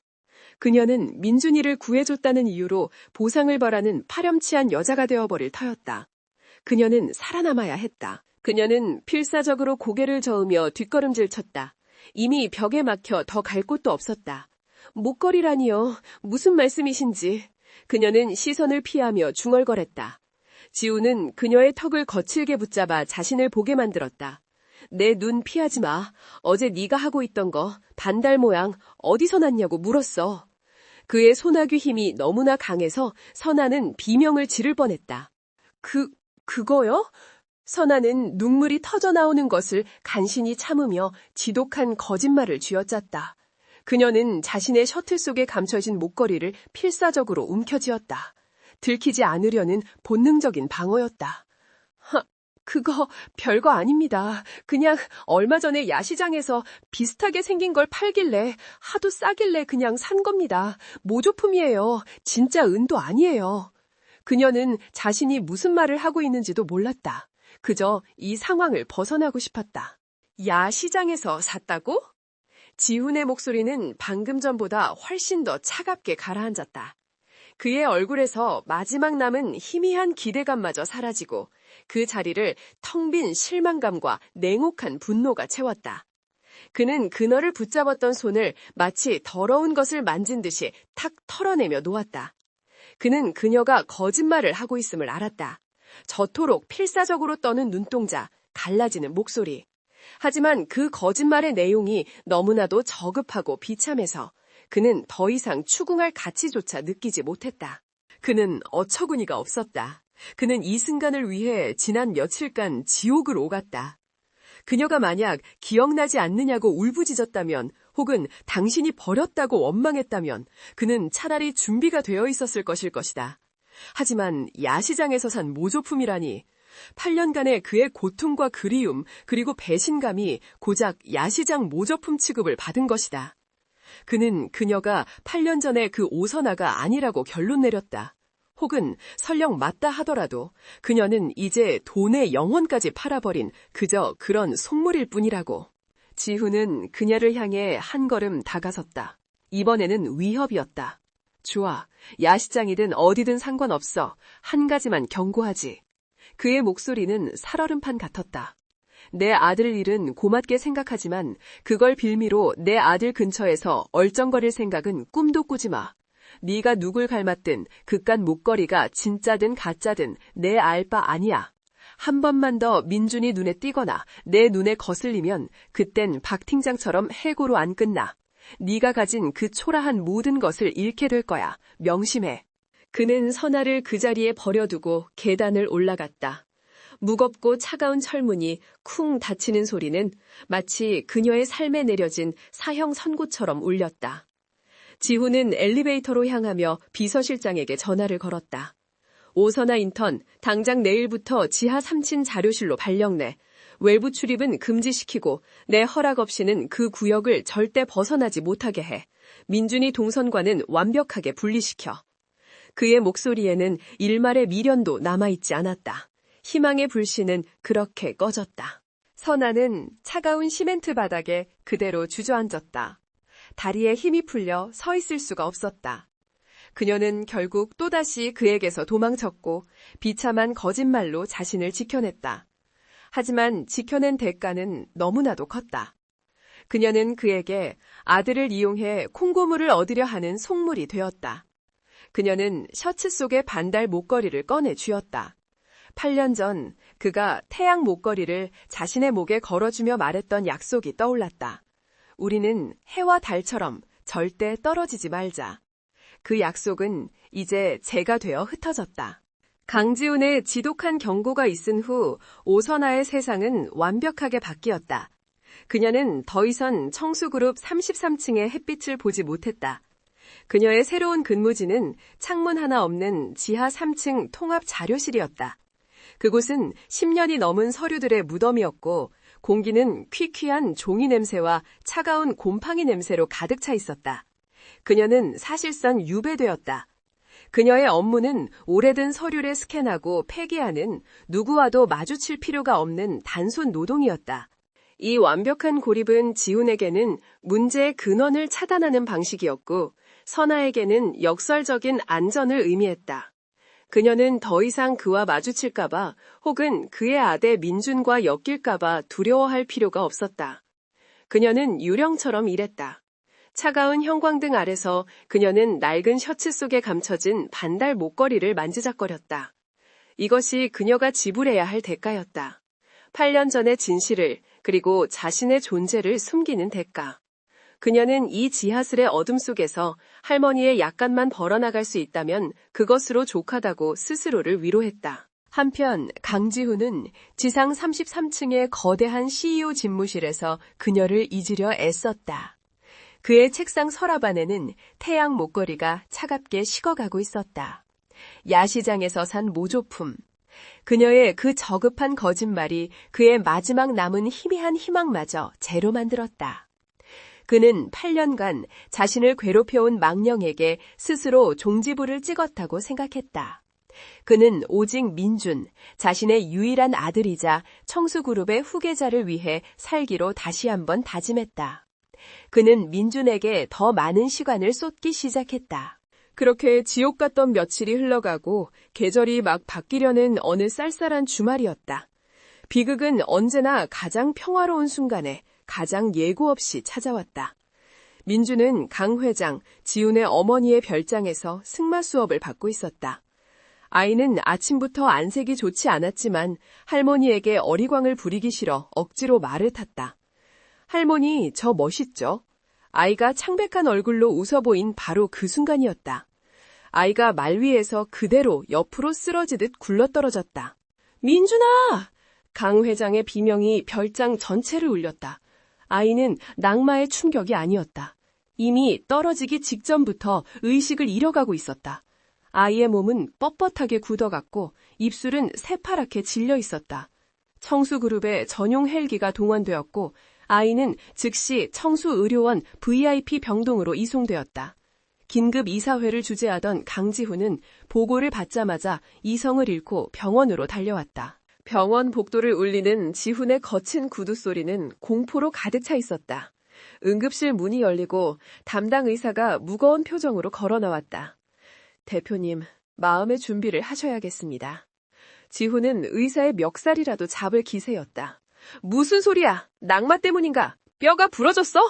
그녀는 민준이를 구해줬다는 이유로 보상을 벌하는 파렴치한 여자가 되어버릴 터였다. 그녀는 살아남아야 했다. 그녀는 필사적으로 고개를 저으며 뒷걸음질 쳤다. 이미 벽에 막혀 더 갈 곳도 없었다. 목걸이라니요. 무슨 말씀이신지. 그녀는 시선을 피하며 중얼거렸다. 지우는 그녀의 턱을 거칠게 붙잡아 자신을 보게 만들었다. 내 눈 피하지 마. 어제 네가 하고 있던 거 반달 모양 어디서 났냐고 물었어. 그의 소나귀 힘이 너무나 강해서 선아는 비명을 지를 뻔했다. 그거요? 선아는 눈물이 터져나오는 것을 간신히 참으며 지독한 거짓말을 쥐어짰다. 그녀는 자신의 셔틀 속에 감춰진 목걸이를 필사적으로 움켜쥐었다. 들키지 않으려는 본능적인 방어였다. 그거 별거 아닙니다. 그냥 얼마 전에 야시장에서 비슷하게 생긴 걸 팔길래 하도 싸길래 그냥 산 겁니다. 모조품이에요. 진짜 은도 아니에요. 그녀는 자신이 무슨 말을 하고 있는지도 몰랐다. 그저 이 상황을 벗어나고 싶었다. 야시장에서 샀다고? 지훈의 목소리는 방금 전보다 훨씬 더 차갑게 가라앉았다. 그의 얼굴에서 마지막 남은 희미한 기대감마저 사라지고 그 자리를 텅 빈 실망감과 냉혹한 분노가 채웠다. 그는 그녀를 붙잡았던 손을 마치 더러운 것을 만진 듯이 탁 털어내며 놓았다. 그는 그녀가 거짓말을 하고 있음을 알았다. 저토록 필사적으로 떠는 눈동자, 갈라지는 목소리. 하지만 그 거짓말의 내용이 너무나도 저급하고 비참해서 그는 더 이상 추궁할 가치조차 느끼지 못했다. 그는 어처구니가 없었다. 그는 이 순간을 위해 지난 며칠간 지옥을 오갔다. 그녀가 만약 기억나지 않느냐고 울부짖었다면 혹은 당신이 버렸다고 원망했다면 그는 차라리 준비가 되어 있었을 것일 것이다. 하지만 야시장에서 산 모조품이라니 8년간의 그의 고통과 그리움 그리고 배신감이 고작 야시장 모조품 취급을 받은 것이다. 그는 그녀가 8년 전에 그 오선아가 아니라고 결론 내렸다. 혹은 설령 맞다 하더라도 그녀는 이제 돈의 영혼까지 팔아버린 그저 그런 속물일 뿐이라고. 지훈은 그녀를 향해 한 걸음 다가섰다. 이번에는 위협이었다. 좋아, 야시장이든 어디든 상관없어. 한 가지만 경고하지. 그의 목소리는 살얼음판 같았다. 내 아들 일은 고맙게 생각하지만 그걸 빌미로 내 아들 근처에서 얼쩡거릴 생각은 꿈도 꾸지 마. 네가 누굴 닮았든 그깟 목걸이가 진짜든 가짜든 내 알 바 아니야. 한 번만 더 민준이 눈에 띄거나 내 눈에 거슬리면 그땐 박 팀장처럼 해고로 안 끝나. 네가 가진 그 초라한 모든 것을 잃게 될 거야. 명심해. 그는 선아를 그 자리에 버려두고 계단을 올라갔다. 무겁고 차가운 철문이 쿵 닫히는 소리는 마치 그녀의 삶에 내려진 사형 선고처럼 울렸다. 지훈은 엘리베이터로 향하며 비서실장에게 전화를 걸었다. 오선아 인턴, 당장 내일부터 지하 3층 자료실로 발령내. 외부 출입은 금지시키고 내 허락 없이는 그 구역을 절대 벗어나지 못하게 해. 민준이 동선과는 완벽하게 분리시켜. 그의 목소리에는 일말의 미련도 남아있지 않았다. 희망의 불씨는 그렇게 꺼졌다. 선아는 차가운 시멘트 바닥에 그대로 주저앉았다. 다리에 힘이 풀려 서 있을 수가 없었다. 그녀는 결국 또다시 그에게서 도망쳤고 비참한 거짓말로 자신을 지켜냈다. 하지만 지켜낸 대가는 너무나도 컸다. 그녀는 그에게 아들을 이용해 콩고물을 얻으려 하는 속물이 되었다. 그녀는 셔츠 속의 반달 목걸이를 꺼내 쥐었다. 8년 전 그가 태양 목걸이를 자신의 목에 걸어주며 말했던 약속이 떠올랐다. 우리는 해와 달처럼 절대 떨어지지 말자. 그 약속은 이제 재가 되어 흩어졌다. 강지훈의 지독한 경고가 있은 후 오선아의 세상은 완벽하게 바뀌었다. 그녀는 더 이상 청수그룹 33층의 햇빛을 보지 못했다. 그녀의 새로운 근무지는 창문 하나 없는 지하 3층 통합 자료실이었다. 그곳은 10년이 넘은 서류들의 무덤이었고 공기는 퀴퀴한 종이 냄새와 차가운 곰팡이 냄새로 가득 차 있었다. 그녀는 사실상 유배되었다. 그녀의 업무는 오래된 서류를 스캔하고 폐기하는 누구와도 마주칠 필요가 없는 단순 노동이었다. 이 완벽한 고립은 지훈에게는 문제의 근원을 차단하는 방식이었고 선아에게는 역설적인 안전을 의미했다. 그녀는 더 이상 그와 마주칠까봐 혹은 그의 아들 민준과 엮일까봐 두려워할 필요가 없었다. 그녀는 유령처럼 일했다. 차가운 형광등 아래서 그녀는 낡은 셔츠 속에 감춰진 반달 목걸이를 만지작거렸다. 이것이 그녀가 지불해야 할 대가였다. 8년 전의 진실을 그리고 자신의 존재를 숨기는 대가. 그녀는 이 지하실의 어둠 속에서 할머니의 약간만 벌어나갈 수 있다면 그것으로 족하다고 스스로를 위로했다. 한편 강지훈은 지상 33층의 거대한 CEO 집무실에서 그녀를 잊으려 애썼다. 그의 책상 서랍 안에는 태양 목걸이가 차갑게 식어가고 있었다. 야시장에서 산 모조품. 그녀의 그 저급한 거짓말이 그의 마지막 남은 희미한 희망마저 제로 만들었다. 그는 8년간 자신을 괴롭혀온 망령에게 스스로 종지부를 찍었다고 생각했다. 그는 오직 민준, 자신의 유일한 아들이자 청수그룹의 후계자를 위해 살기로 다시 한번 다짐했다. 그는 민준에게 더 많은 시간을 쏟기 시작했다. 그렇게 지옥 같던 며칠이 흘러가고 계절이 막 바뀌려는 어느 쌀쌀한 주말이었다. 비극은 언제나 가장 평화로운 순간에 가장 예고 없이 찾아왔다. 민주는 강 회장, 지훈의 어머니의 별장에서 승마 수업을 받고 있었다. 아이는 아침부터 안색이 좋지 않았지만 할머니에게 어리광을 부리기 싫어 억지로 말을 탔다. 할머니, 저 멋있죠? 아이가 창백한 얼굴로 웃어 보인 바로 그 순간이었다. 아이가 말 위에서 그대로 옆으로 쓰러지듯 굴러떨어졌다. 민준아! 강 회장의 비명이 별장 전체를 울렸다. 아이는 낙마의 충격이 아니었다. 이미 떨어지기 직전부터 의식을 잃어가고 있었다. 아이의 몸은 뻣뻣하게 굳어갔고 입술은 새파랗게 질려 있었다. 청수그룹의 전용 헬기가 동원되었고 아이는 즉시 청수의료원 VIP 병동으로 이송되었다. 긴급 이사회를 주재하던 강지훈은 보고를 받자마자 이성을 잃고 병원으로 달려왔다. 병원 복도를 울리는 지훈의 거친 구두 소리는 공포로 가득 차 있었다. 응급실 문이 열리고 담당 의사가 무거운 표정으로 걸어 나왔다. 대표님, 마음의 준비를 하셔야겠습니다. 지훈은 의사의 멱살이라도 잡을 기세였다. 무슨 소리야? 낙마 때문인가? 뼈가 부러졌어?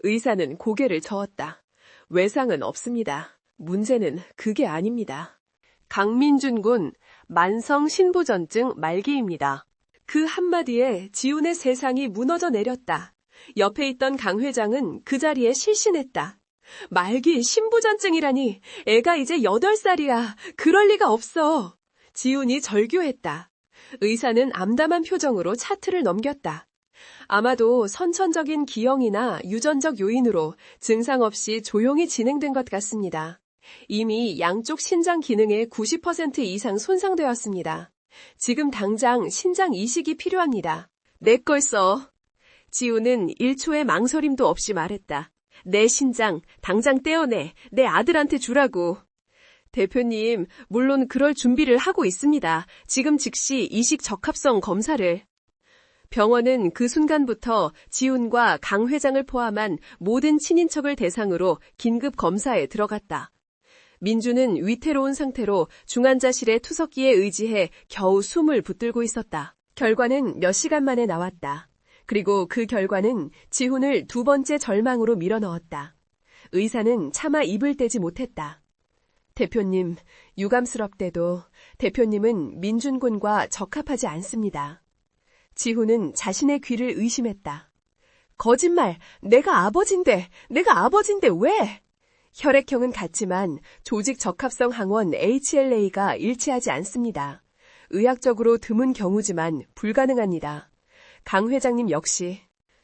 의사는 고개를 저었다. 외상은 없습니다. 문제는 그게 아닙니다. 강민준 군, 만성 신부전증 말기입니다. 그 한마디에 지훈의 세상이 무너져 내렸다. 옆에 있던 강 회장은 그 자리에 실신했다. 말기 신부전증이라니, 애가 이제 8살이야. 그럴 리가 없어. 지훈이 절규했다. 의사는 암담한 표정으로 차트를 넘겼다. 아마도 선천적인 기형이나 유전적 요인으로 증상 없이 조용히 진행된 것 같습니다. 이미 양쪽 신장 기능의 90% 이상 손상되었습니다. 지금 당장 신장 이식이 필요합니다. 내 걸 써. 지훈은 1초의 망설임도 없이 말했다. 내 신장 당장 떼어내. 내 아들한테 주라고. 대표님, 물론 그럴 준비를 하고 있습니다. 지금 즉시 이식 적합성 검사를. 병원은 그 순간부터 지훈과 강 회장을 포함한 모든 친인척을 대상으로 긴급 검사에 들어갔다. 민주는 위태로운 상태로 중환자실의 투석기에 의지해 겨우 숨을 붙들고 있었다. 결과는 몇 시간 만에 나왔다. 그리고 그 결과는 지훈을 2번째 절망으로 밀어넣었다. 의사는 차마 입을 떼지 못했다. 대표님, 유감스럽게도 대표님은 민준군과 적합하지 않습니다. 지훈은 자신의 귀를 의심했다. 거짓말! 내가 아버지인데 왜? 혈액형은 같지만 조직 적합성 항원 HLA가 일치하지 않습니다. 의학적으로 드문 경우지만 불가능합니다. 강 회장님 역시.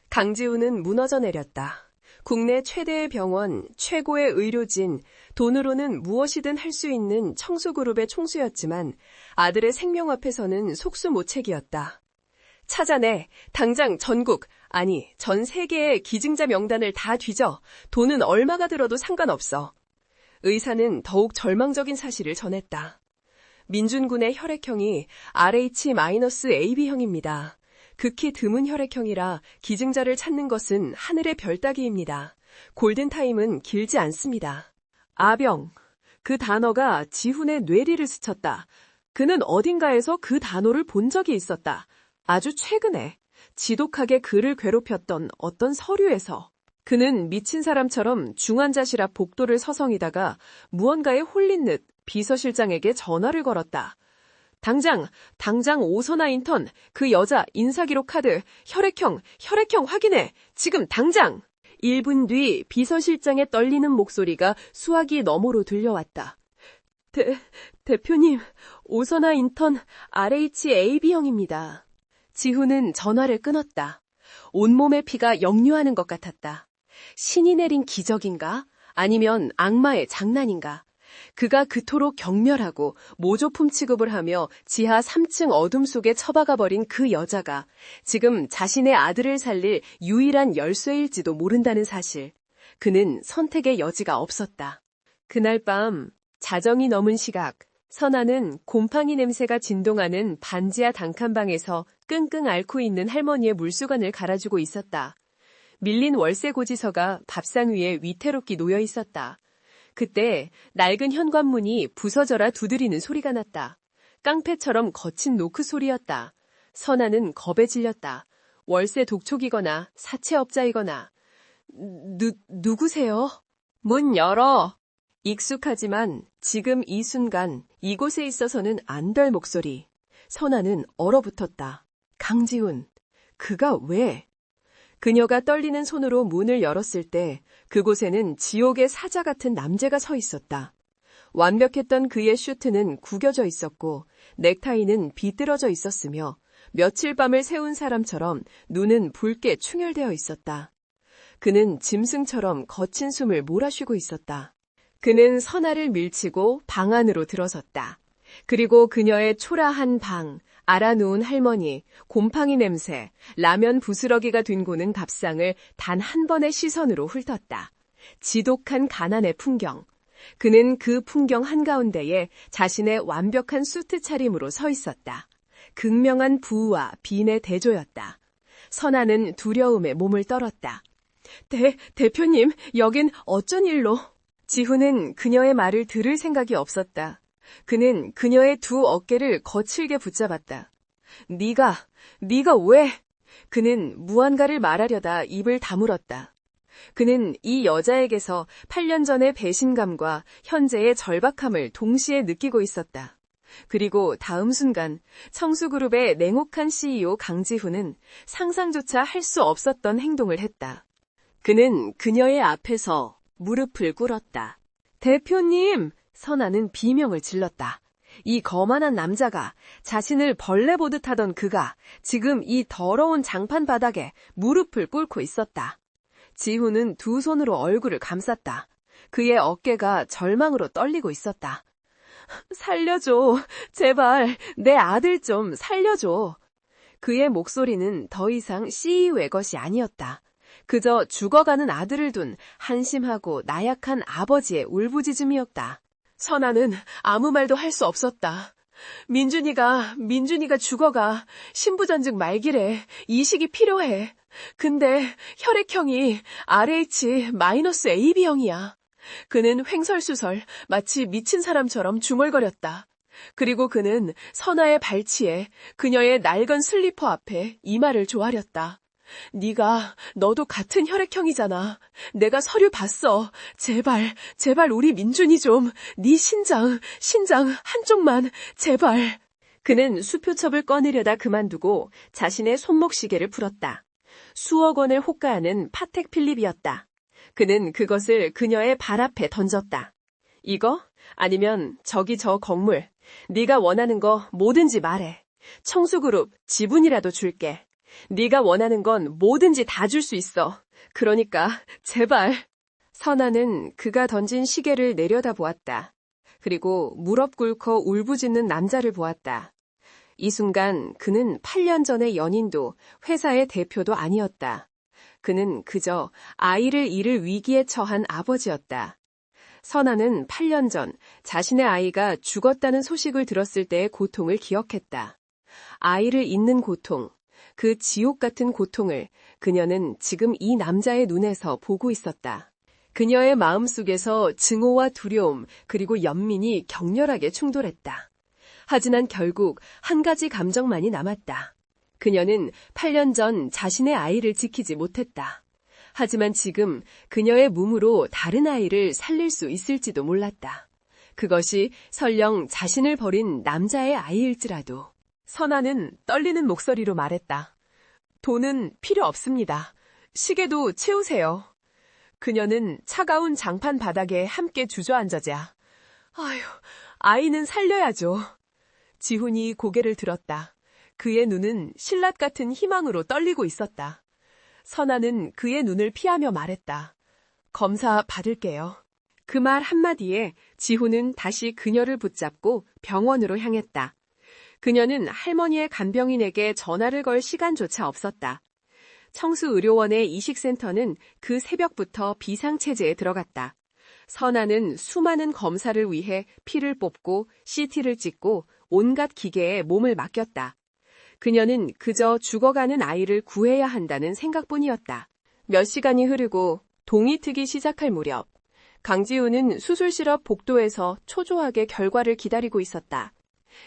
강지훈은 무너져 내렸다. 국내 최대의 병원, 최고의 의료진, 돈으로는 무엇이든 할 수 있는 청수그룹의 총수였지만 아들의 생명 앞에서는 속수무책이었다. 찾아내. 당장 전국, 아니 전 세계의 기증자 명단을 다 뒤져. 돈은 얼마가 들어도 상관없어. 의사는 더욱 절망적인 사실을 전했다. 민준군의 혈액형이 RH-AB형입니다. 극히 드문 혈액형이라 기증자를 찾는 것은 하늘의 별 따기입니다. 골든타임은 길지 않습니다. 아병. 그 단어가 지훈의 뇌리를 스쳤다. 그는 어딘가에서 그 단어를 본 적이 있었다. 아주 최근에 지독하게 그를 괴롭혔던 어떤 서류에서. 그는 미친 사람처럼 중환자실 앞 복도를 서성이다가 무언가에 홀린 듯 비서실장에게 전화를 걸었다. 당장 오선아 인턴, 그 여자 인사기록 카드, 혈액형 확인해. 지금 당장. 1분 뒤 비서실장의 떨리는 목소리가 수화기 너머로 들려왔다. 대표님, 오선아 인턴 RHAB형입니다. 지훈은 전화를 끊었다. 온몸의 피가 역류하는 것 같았다. 신이 내린 기적인가? 아니면 악마의 장난인가? 그가 그토록 경멸하고 모조품 취급을 하며 지하 3층 어둠 속에 처박아 버린 그 여자가 지금 자신의 아들을 살릴 유일한 열쇠일지도 모른다는 사실. 그는 선택의 여지가 없었다. 그날 밤 자정이 넘은 시각, 선아는 곰팡이 냄새가 진동하는 반지하 단칸방에서 끙끙 앓고 있는 할머니의 물수건을 갈아주고 있었다. 밀린 월세 고지서가 밥상 위에 위태롭게 놓여 있었다. 그때 낡은 현관문이 부서져라 두드리는 소리가 났다. 깡패처럼 거친 노크 소리였다. 선아는 겁에 질렸다. 월세 독촉이거나 사채업자이거나. 누구세요? 문 열어. 익숙하지만 지금 이 순간 이곳에 있어서는 안 될 목소리. 선아는 얼어붙었다. 강지훈. 그가 왜? 그녀가 떨리는 손으로 문을 열었을 때 그곳에는 지옥의 사자 같은 남자가 서 있었다. 완벽했던 그의 슈트는 구겨져 있었고 넥타이는 비뚤어져 있었으며 며칠 밤을 새운 사람처럼 눈은 붉게 충혈되어 있었다. 그는 짐승처럼 거친 숨을 몰아쉬고 있었다. 그는 선아를 밀치고 방 안으로 들어섰다. 그리고 그녀의 초라한 방, 알아누운 할머니, 곰팡이 냄새, 라면 부스러기가 뒹구는 밥상을 단 한 번의 시선으로 훑었다. 지독한 가난의 풍경. 그는 그 풍경 한가운데에 자신의 완벽한 수트 차림으로 서 있었다. 극명한 부와 빈의 대조였다. 선아는 두려움에 몸을 떨었다. 대표님, 여긴 어쩐 일로? 지훈은 그녀의 말을 들을 생각이 없었다. 그는 그녀의 두 어깨를 거칠게 붙잡았다. 네가 왜? 그는 무언가를 말하려다 입을 다물었다. 그는 이 여자에게서 8년 전의 배신감과 현재의 절박함을 동시에 느끼고 있었다. 그리고 다음 순간 청수그룹의 냉혹한 CEO 강지훈은 상상조차 할 수 없었던 행동을 했다. 그는 그녀의 앞에서 무릎을 꿇었다. 대표님! 선아는 비명을 질렀다. 이 거만한 남자가, 자신을 벌레 보듯 하던 그가 지금 이 더러운 장판 바닥에 무릎을 꿇고 있었다. 지훈은 두 손으로 얼굴을 감쌌다. 그의 어깨가 절망으로 떨리고 있었다. 살려줘. 제발 내 아들 좀 살려줘. 그의 목소리는 더 이상 CEO의 것이 아니었다. 그저 죽어가는 아들을 둔 한심하고 나약한 아버지의 울부짖음이었다. 선아는 아무 말도 할 수 없었다. 민준이가 죽어가. 신부전증 말기래. 이식이 필요해. 근데 혈액형이 RH-AB형이야. 그는 횡설수설 마치 미친 사람처럼 중얼거렸다. 그리고 그는 선아의 발치에 그녀의 낡은 슬리퍼 앞에 이마를 조아렸다. 너도 같은 혈액형이잖아. 내가 서류 봤어. 제발 우리 민준이 좀, 네 신장 한쪽만, 제발. 그는 수표첩을 꺼내려다 그만두고 자신의 손목시계를 풀었다. 수억 원을 호가하는 파텍 필립이었다. 그는 그것을 그녀의 발 앞에 던졌다. 이거? 아니면 저기 저 건물. 네가 원하는 거 뭐든지 말해. 청수그룹 지분이라도 줄게. 네가 원하는 건 뭐든지 다 줄 수 있어. 그러니까 제발. 선아는 그가 던진 시계를 내려다보았다. 그리고 무릎 꿇고 울부짖는 남자를 보았다. 이 순간 그는 8년 전의 연인도 회사의 대표도 아니었다. 그는 그저 아이를 잃을 위기에 처한 아버지였다. 선아는 8년 전 자신의 아이가 죽었다는 소식을 들었을 때의 고통을 기억했다. 아이를 잃는 고통, 그 지옥 같은 고통을 그녀는 지금 이 남자의 눈에서 보고 있었다. 그녀의 마음속에서 증오와 두려움 그리고 연민이 격렬하게 충돌했다. 하지만 결국 한 가지 감정만이 남았다. 그녀는 8년 전 자신의 아이를 지키지 못했다. 하지만 지금 그녀의 몸으로 다른 아이를 살릴 수 있을지도 몰랐다. 그것이 설령 자신을 버린 남자의 아이일지라도. 선아는 떨리는 목소리로 말했다. 돈은 필요 없습니다. 시계도 채우세요. 그녀는 차가운 장판 바닥에 함께 주저앉아자. 아휴, 아이는 살려야죠. 지훈이 고개를 들었다. 그의 눈은 신랏 같은 희망으로 떨리고 있었다. 선아는 그의 눈을 피하며 말했다. 검사 받을게요. 그 말 한마디에 지훈은 다시 그녀를 붙잡고 병원으로 향했다. 그녀는 할머니의 간병인에게 전화를 걸 시간조차 없었다. 청수의료원의 이식센터는 그 새벽부터 비상체제에 들어갔다. 선아는 수많은 검사를 위해 피를 뽑고 CT를 찍고 온갖 기계에 몸을 맡겼다. 그녀는 그저 죽어가는 아이를 구해야 한다는 생각뿐이었다. 몇 시간이 흐르고 동이 트기 시작할 무렵, 강지우는 수술실 앞 복도에서 초조하게 결과를 기다리고 있었다.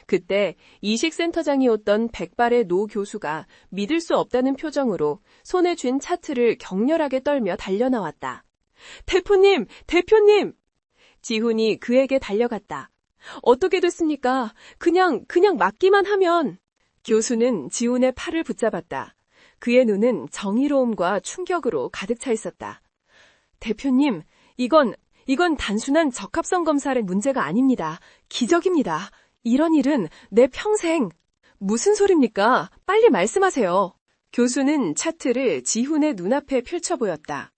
그때 이식센터장이었던 백발의 노 교수가 믿을 수 없다는 표정으로 손에 쥔 차트를 격렬하게 떨며 달려나왔다. 대표님! 지훈이 그에게 달려갔다. 어떻게 됐습니까? 그냥 맞기만 하면. 교수는 지훈의 팔을 붙잡았다. 그의 눈은 정의로움과 충격으로 가득 차 있었다. 대표님, 이건 단순한 적합성 검사의 문제가 아닙니다. 기적입니다. 이런 일은 내 평생. 무슨 소립니까? 빨리 말씀하세요. 교수는 차트를 지훈의 눈앞에 펼쳐 보였다.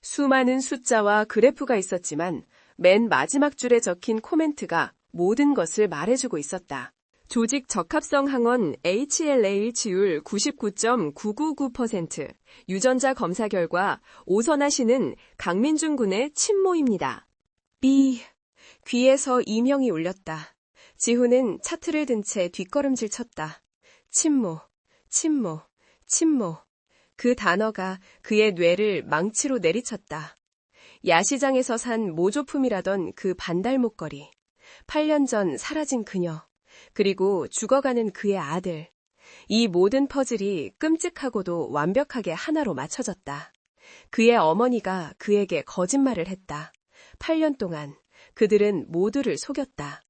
수많은 숫자와 그래프가 있었지만 맨 마지막 줄에 적힌 코멘트가 모든 것을 말해주고 있었다. 조직 적합성 항원 HLA-율 99.999%, 유전자 검사 결과 오선아 씨는 강민준 군의 친모입니다. 귀에서 이명이 울렸다. 지훈은 차트를 든 채 뒷걸음질 쳤다. 친모, 친모, 친모. 그 단어가 그의 뇌를 망치로 내리쳤다. 야시장에서 산 모조품이라던 그 반달 목걸이, 8년 전 사라진 그녀, 그리고 죽어가는 그의 아들. 이 모든 퍼즐이 끔찍하고도 완벽하게 하나로 맞춰졌다. 그의 어머니가 그에게 거짓말을 했다. 8년 동안 그들은 모두를 속였다.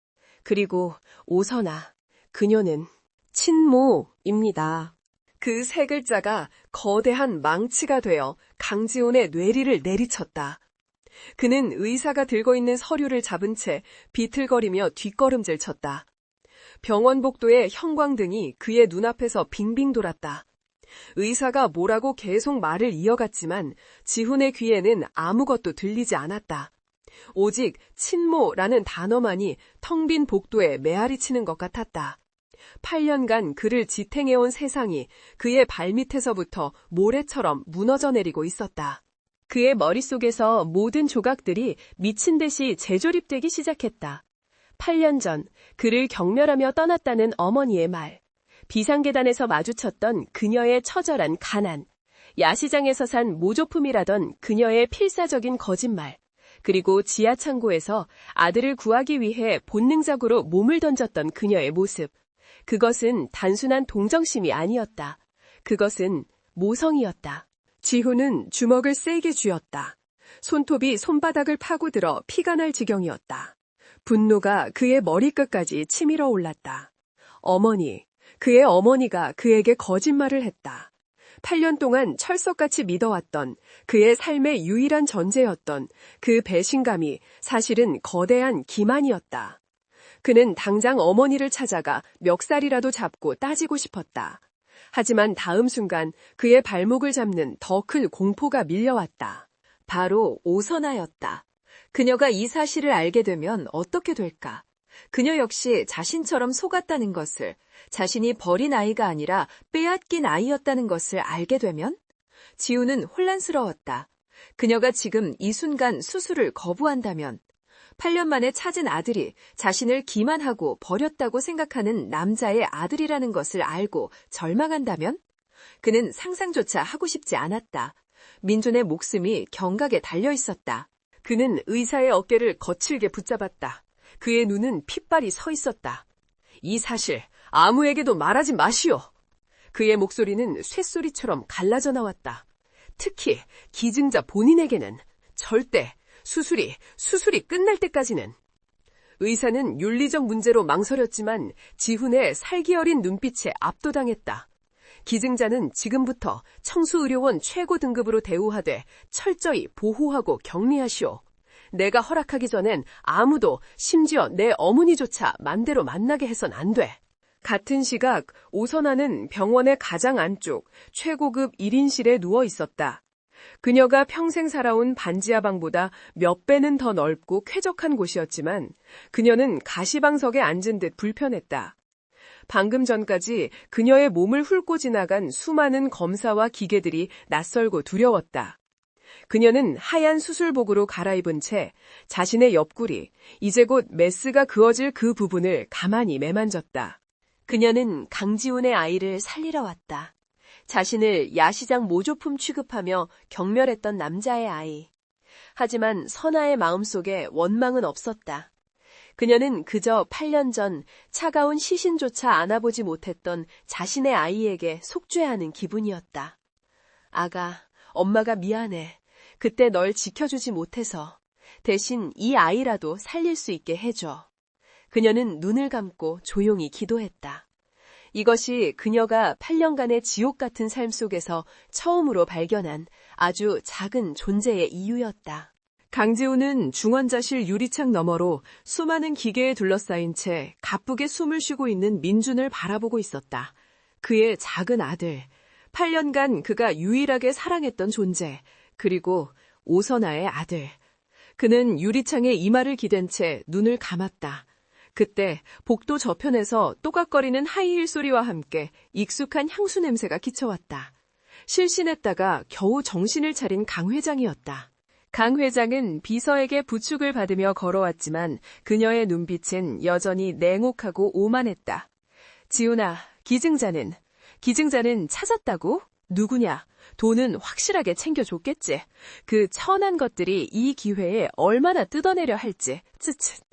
그리고 오선아, 그녀는 친모입니다. 그 세 글자가 거대한 망치가 되어 강지훈의 뇌리를 내리쳤다. 그는 의사가 들고 있는 서류를 잡은 채 비틀거리며 뒷걸음질 쳤다. 병원 복도의 형광등이 그의 눈앞에서 빙빙 돌았다. 의사가 뭐라고 계속 말을 이어갔지만 지훈의 귀에는 아무것도 들리지 않았다. 오직 친모라는 단어만이 텅 빈 복도에 메아리 치는 것 같았다. 8년간 그를 지탱해온 세상이 그의 발밑에서부터 모래처럼 무너져 내리고 있었다. 그의 머릿속에서 모든 조각들이 미친 듯이 재조립되기 시작했다. 8년 전 그를 경멸하며 떠났다는 어머니의 말, 비상계단에서 마주쳤던 그녀의 처절한 가난, 야시장에서 산 모조품이라던 그녀의 필사적인 거짓말, 그리고 지하창고에서 아들을 구하기 위해 본능적으로 몸을 던졌던 그녀의 모습. 그것은 단순한 동정심이 아니었다. 그것은 모성이었다. 지훈은 주먹을 세게 쥐었다. 손톱이 손바닥을 파고들어 피가 날 지경이었다. 분노가 그의 머리끝까지 치밀어 올랐다. 그의 어머니가 그에게 거짓말을 했다. 8년 동안 철석같이 믿어왔던 그의 삶의 유일한 전제였던 그 배신감이 사실은 거대한 기만이었다. 그는 당장 어머니를 찾아가 멱살이라도 잡고 따지고 싶었다. 하지만 다음 순간 그의 발목을 잡는 더 큰 공포가 밀려왔다. 바로 오선아였다. 그녀가 이 사실을 알게 되면 어떻게 될까? 그녀 역시 자신처럼 속았다는 것을, 자신이 버린 아이가 아니라 빼앗긴 아이였다는 것을 알게 되면? 지우는 혼란스러웠다. 그녀가 지금 이 순간 수술을 거부한다면, 8년 만에 찾은 아들이 자신을 기만하고 버렸다고 생각하는 남자의 아들이라는 것을 알고 절망한다면? 그는 상상조차 하고 싶지 않았다. 민준의 목숨이 경각에 달려 있었다. 그는 의사의 어깨를 거칠게 붙잡았다. 그의 눈은 핏발이 서 있었다. 이 사실 아무에게도 말하지 마시오. 그의 목소리는 쇳소리처럼 갈라져 나왔다. 특히 기증자 본인에게는 절대 수술이 끝날 때까지는. 의사는 윤리적 문제로 망설였지만 지훈의 살기 어린 눈빛에 압도당했다. 기증자는 지금부터 청수의료원 최고 등급으로 대우하되 철저히 보호하고 격리하시오. 내가 허락하기 전엔 아무도, 심지어 내 어머니조차 맘대로 만나게 해선 안 돼. 같은 시각 오선아는 병원의 가장 안쪽 최고급 1인실에 누워 있었다. 그녀가 평생 살아온 반지하방보다 몇 배는 더 넓고 쾌적한 곳이었지만 그녀는 가시방석에 앉은 듯 불편했다. 방금 전까지 그녀의 몸을 훑고 지나간 수많은 검사와 기계들이 낯설고 두려웠다. 그녀는 하얀 수술복으로 갈아입은 채 자신의 옆구리, 이제 곧 메스가 그어질 그 부분을 가만히 매만졌다. 그녀는 강지훈의 아이를 살리러 왔다. 자신을 야시장 모조품 취급하며 경멸했던 남자의 아이. 하지만 선아의 마음속에 원망은 없었다. 그녀는 그저 8년 전 차가운 시신조차 안아보지 못했던 자신의 아이에게 속죄하는 기분이었다. 아가, 엄마가 미안해. 그때 널 지켜주지 못해서. 대신 이 아이라도 살릴 수 있게 해줘. 그녀는 눈을 감고 조용히 기도했다. 이것이 그녀가 8년간의 지옥 같은 삶 속에서 처음으로 발견한 아주 작은 존재의 이유였다. 강지훈은 중환자실 유리창 너머로 수많은 기계에 둘러싸인 채 가쁘게 숨을 쉬고 있는 민준을 바라보고 있었다. 그의 작은 아들, 8년간 그가 유일하게 사랑했던 존재, 그리고 오선아의 아들. 그는 유리창에 이마를 기댄 채 눈을 감았다. 그때 복도 저편에서 또각거리는 하이힐 소리와 함께 익숙한 향수 냄새가 기쳐왔다. 실신했다가 겨우 정신을 차린 강 회장이었다. 강 회장은 비서에게 부축을 받으며 걸어왔지만 그녀의 눈빛은 여전히 냉혹하고 오만했다. 지훈아, 기증자는 찾았다고? 누구냐? 돈은 확실하게 챙겨줬겠지. 그 천한 것들이 이 기회에 얼마나 뜯어내려 할지. 쯧쯧.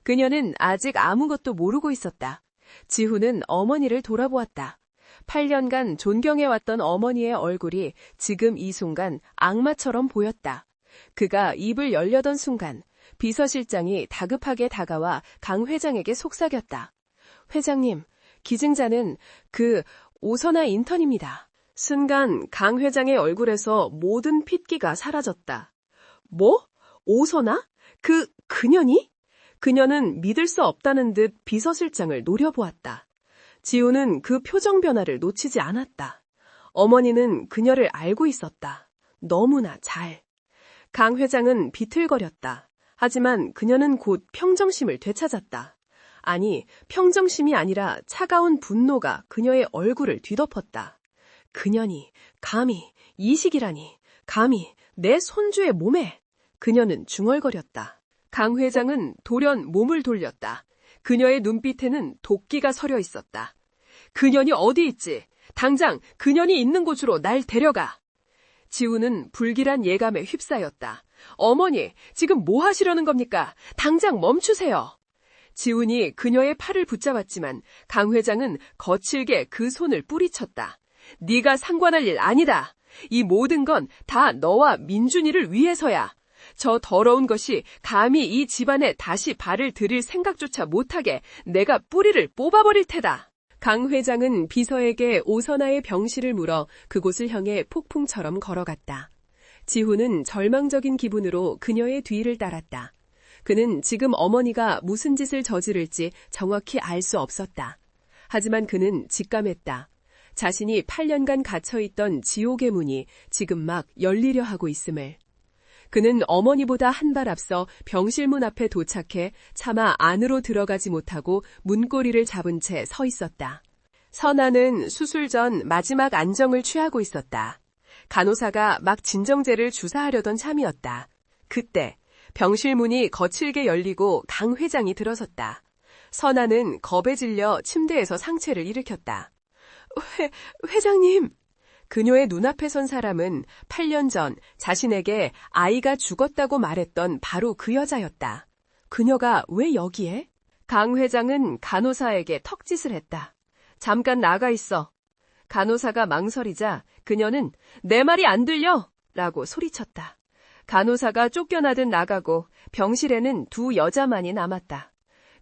그녀는 아직 아무것도 모르고 있었다. 지훈은 어머니를 돌아보았다. 8년간 존경해왔던 어머니의 얼굴이 지금 이 순간 악마처럼 보였다. 그가 입을 열려던 순간 비서실장이 다급하게 다가와 강 회장에게 속삭였다. 회장님, 기증자는 그 오선아 인턴입니다. 순간 강 회장의 얼굴에서 모든 핏기가 사라졌다. 뭐? 오선아? 그년이? 그녀는 믿을 수 없다는 듯 비서실장을 노려보았다. 지우는 그 표정 변화를 놓치지 않았다. 어머니는 그녀를 알고 있었다. 너무나 잘. 강 회장은 비틀거렸다. 하지만 그녀는 곧 평정심을 되찾았다. 아니, 평정심이 아니라 차가운 분노가 그녀의 얼굴을 뒤덮었다. 그년이 감히 이식이라니, 감히 내 손주의 몸에. 그녀는 중얼거렸다. 강 회장은 돌연 몸을 돌렸다. 그녀의 눈빛에는 도끼가 서려 있었다. 그년이 어디 있지? 당장 그년이 있는 곳으로 날 데려가. 지우는 불길한 예감에 휩싸였다. 어머니, 지금 뭐 하시려는 겁니까? 당장 멈추세요. 지훈이 그녀의 팔을 붙잡았지만 강 회장은 거칠게 그 손을 뿌리쳤다. 네가 상관할 일 아니다. 이 모든 건 다 너와 민준이를 위해서야. 저 더러운 것이 감히 이 집안에 다시 발을 들일 생각조차 못하게 내가 뿌리를 뽑아버릴 테다. 강 회장은 비서에게 오선아의 병실을 물어 그곳을 향해 폭풍처럼 걸어갔다. 지훈은 절망적인 기분으로 그녀의 뒤를 따랐다. 그는 지금 어머니가 무슨 짓을 저지를지 정확히 알 수 없었다. 하지만 그는 직감했다. 자신이 8년간 갇혀있던 지옥의 문이 지금 막 열리려 하고 있음을. 그는 어머니보다 한 발 앞서 병실문 앞에 도착해 차마 안으로 들어가지 못하고 문고리를 잡은 채 서 있었다. 선아는 수술 전 마지막 안정을 취하고 있었다. 간호사가 막 진정제를 주사하려던 참이었다. 그때 병실 문이 거칠게 열리고 강 회장이 들어섰다. 선아는 겁에 질려 침대에서 상체를 일으켰다. 회장님! 그녀의 눈앞에 선 사람은 8년 전 자신에게 아이가 죽었다고 말했던 바로 그 여자였다. 그녀가 왜 여기에? 강 회장은 간호사에게 턱짓을 했다. 잠깐 나가 있어. 간호사가 망설이자 그녀는 내 말이 안 들려! 라고 소리쳤다. 간호사가 쫓겨나듯 나가고 병실에는 두 여자만이 남았다.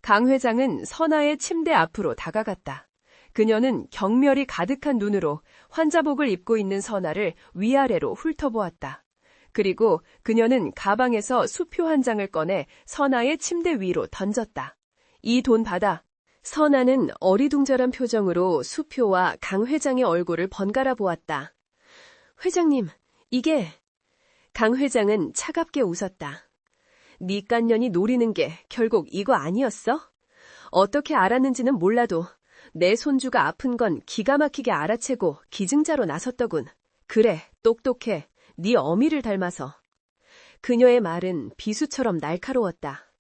강 회장은 선아의 침대 앞으로 다가갔다. 그녀는 경멸이 가득한 눈으로 환자복을 입고 있는 선아를 위아래로 훑어보았다. 그리고 그녀는 가방에서 수표 한 장을 꺼내 선아의 침대 위로 던졌다. 이 돈 받아. 선아는 어리둥절한 표정으로 수표와 강 회장의 얼굴을 번갈아 보았다. 회장님, 이게... 강 회장은 차갑게 웃었다. 네 깐년이 노리는 게 결국 이거 아니었어? 어떻게 알았는지는 몰라도 내 손주가 아픈 건 기가 막히게 알아채고 기증자로 나섰더군. 그래, 똑똑해. 네 어미를 닮아서. 그녀의 말은 비수처럼 날카로웠다.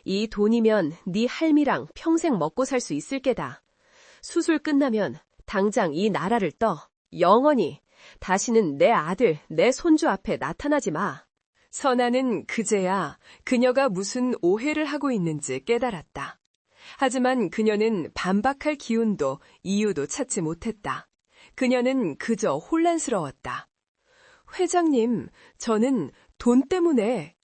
이 돈이면 네 할미랑 평생 먹고 살 수 있을 게다. 수술 끝나면 당장 이 나라를 떠. 영원히. 다시는 내 아들, 내 손주 앞에 나타나지 마. 선아는 그제야 그녀가 무슨 오해를 하고 있는지 깨달았다. 하지만 그녀는 반박할 기운도 이유도 찾지 못했다. 그녀는 그저 혼란스러웠다. 회장님, 저는 돈 때문에...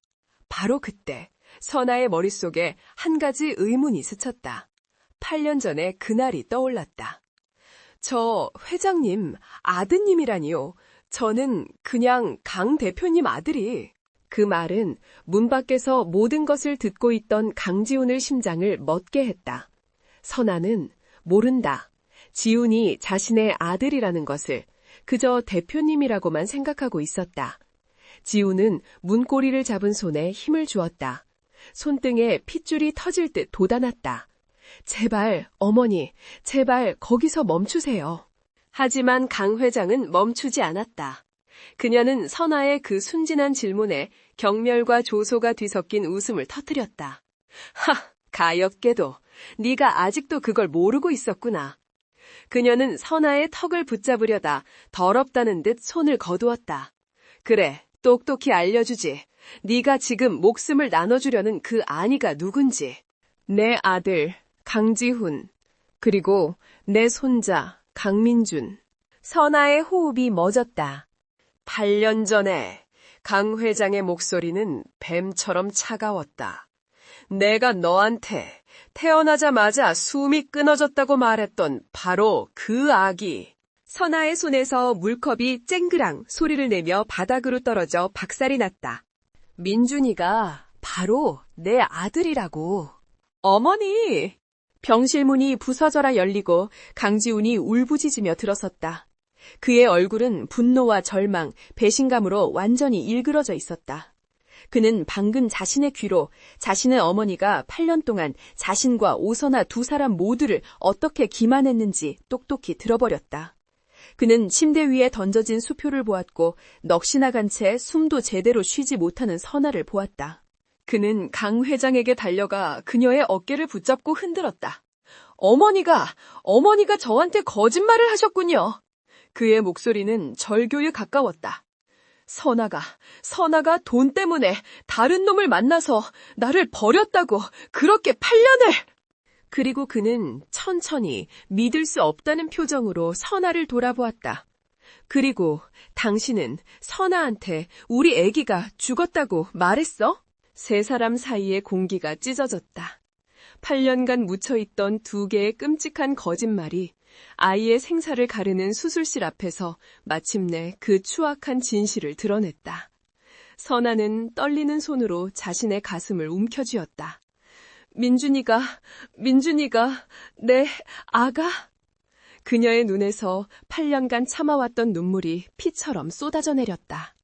바로 그때 선아의 머릿속에 한 가지 의문이 스쳤다. 8년 전에 그날이 떠올랐다. 저 회장님, 아드님이라니요. 저는 그냥 강 대표님 아들이... 그 말은 문 밖에서 모든 것을 듣고 있던 강지훈의 심장을 멎게 했다. 선아는 모른다. 지훈이 자신의 아들이라는 것을 그저 대표님이라고만 생각하고 있었다. 지우는 문고리를 잡은 손에 힘을 주었다. 손등에 핏줄이 터질 듯 돋아났다. 제발, 어머니, 제발 거기서 멈추세요. 하지만 강 회장은 멈추지 않았다. 그녀는 선아의 그 순진한 질문에 경멸과 조소가 뒤섞인 웃음을 터뜨렸다. 하, 가엾게도 네가 아직도 그걸 모르고 있었구나. 그녀는 선아의 턱을 붙잡으려다 더럽다는 듯 손을 거두었다. 그래, 똑똑히 알려주지. 네가 지금 목숨을 나눠주려는 그 아니가 누군지. 내 아들 강지훈, 그리고 내 손자 강민준. 선아의 호흡이 멎었다. 8년 전에 강 회장의 목소리는 뱀처럼 차가웠다. 내가 너한테 태어나자마자 숨이 끊어졌다고 말했던 바로 그 아기. 선아의 손에서 물컵이 쨍그랑 소리를 내며 바닥으로 떨어져 박살이 났다. 민준이가 바로 내 아들이라고. 어머니! 병실문이 부서져라 열리고 강지훈이 울부짖으며 들어섰다. 그의 얼굴은 분노와 절망, 배신감으로 완전히 일그러져 있었다. 그는 방금 자신의 귀로 자신의 어머니가 8년 동안 자신과 오선아 두 사람 모두를 어떻게 기만했는지 똑똑히 들어버렸다. 그는 침대 위에 던져진 수표를 보았고 넋이 나간 채 숨도 제대로 쉬지 못하는 선아를 보았다. 그는 강 회장에게 달려가 그녀의 어깨를 붙잡고 흔들었다. 어머니가 저한테 거짓말을 하셨군요. 그의 목소리는 절교에 가까웠다. 선아가 돈 때문에 다른 놈을 만나서 나를 버렸다고 그렇게 8년을... 그리고 그는 천천히 믿을 수 없다는 표정으로 선아를 돌아보았다. 그리고 당신은 선아한테 우리 아기가 죽었다고 말했어? 세 사람 사이의 공기가 찢어졌다. 8년간 묻혀있던 두 개의 끔찍한 거짓말이 아이의 생사를 가르는 수술실 앞에서 마침내 그 추악한 진실을 드러냈다. 선아는 떨리는 손으로 자신의 가슴을 움켜쥐었다. 민준이가 내 아가? 그녀의 눈에서 8년간 참아왔던 눈물이 피처럼 쏟아져 내렸다.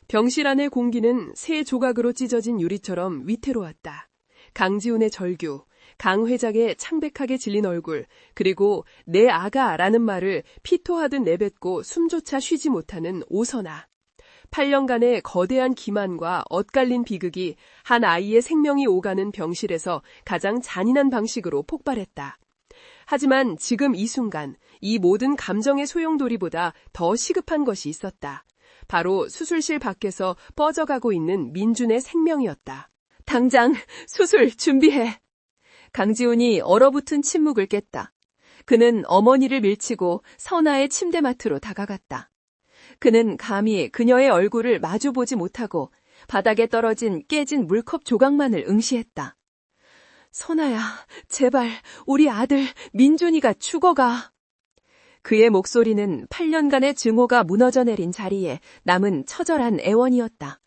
병실 안의 공기는 새 조각으로 찢어진 유리처럼 위태로웠다. 강지훈의 절규, 강 회장의 창백하게 질린 얼굴, 그리고 내 아가라는 말을 피토하듯 내뱉고 숨조차 쉬지 못하는 오선아. 8년간의 거대한 기만과 엇갈린 비극이 한 아이의 생명이 오가는 병실에서 가장 잔인한 방식으로 폭발했다. 하지만 지금 이 순간 이 모든 감정의 소용돌이보다 더 시급한 것이 있었다. 바로 수술실 밖에서 뻗어가고 있는 민준의 생명이었다. 당장 수술 준비해. 강지훈이 얼어붙은 침묵을 깼다. 그는 어머니를 밀치고 선아의 침대맡으로 다가갔다. 그는 감히 그녀의 얼굴을 마주보지 못하고 바닥에 떨어진 깨진 물컵 조각만을 응시했다. 선아야, 제발 우리 아들 민준이가 죽어가. 그의 목소리는 8년간의 증오가 무너져 내린 자리에 남은 처절한 애원이었다.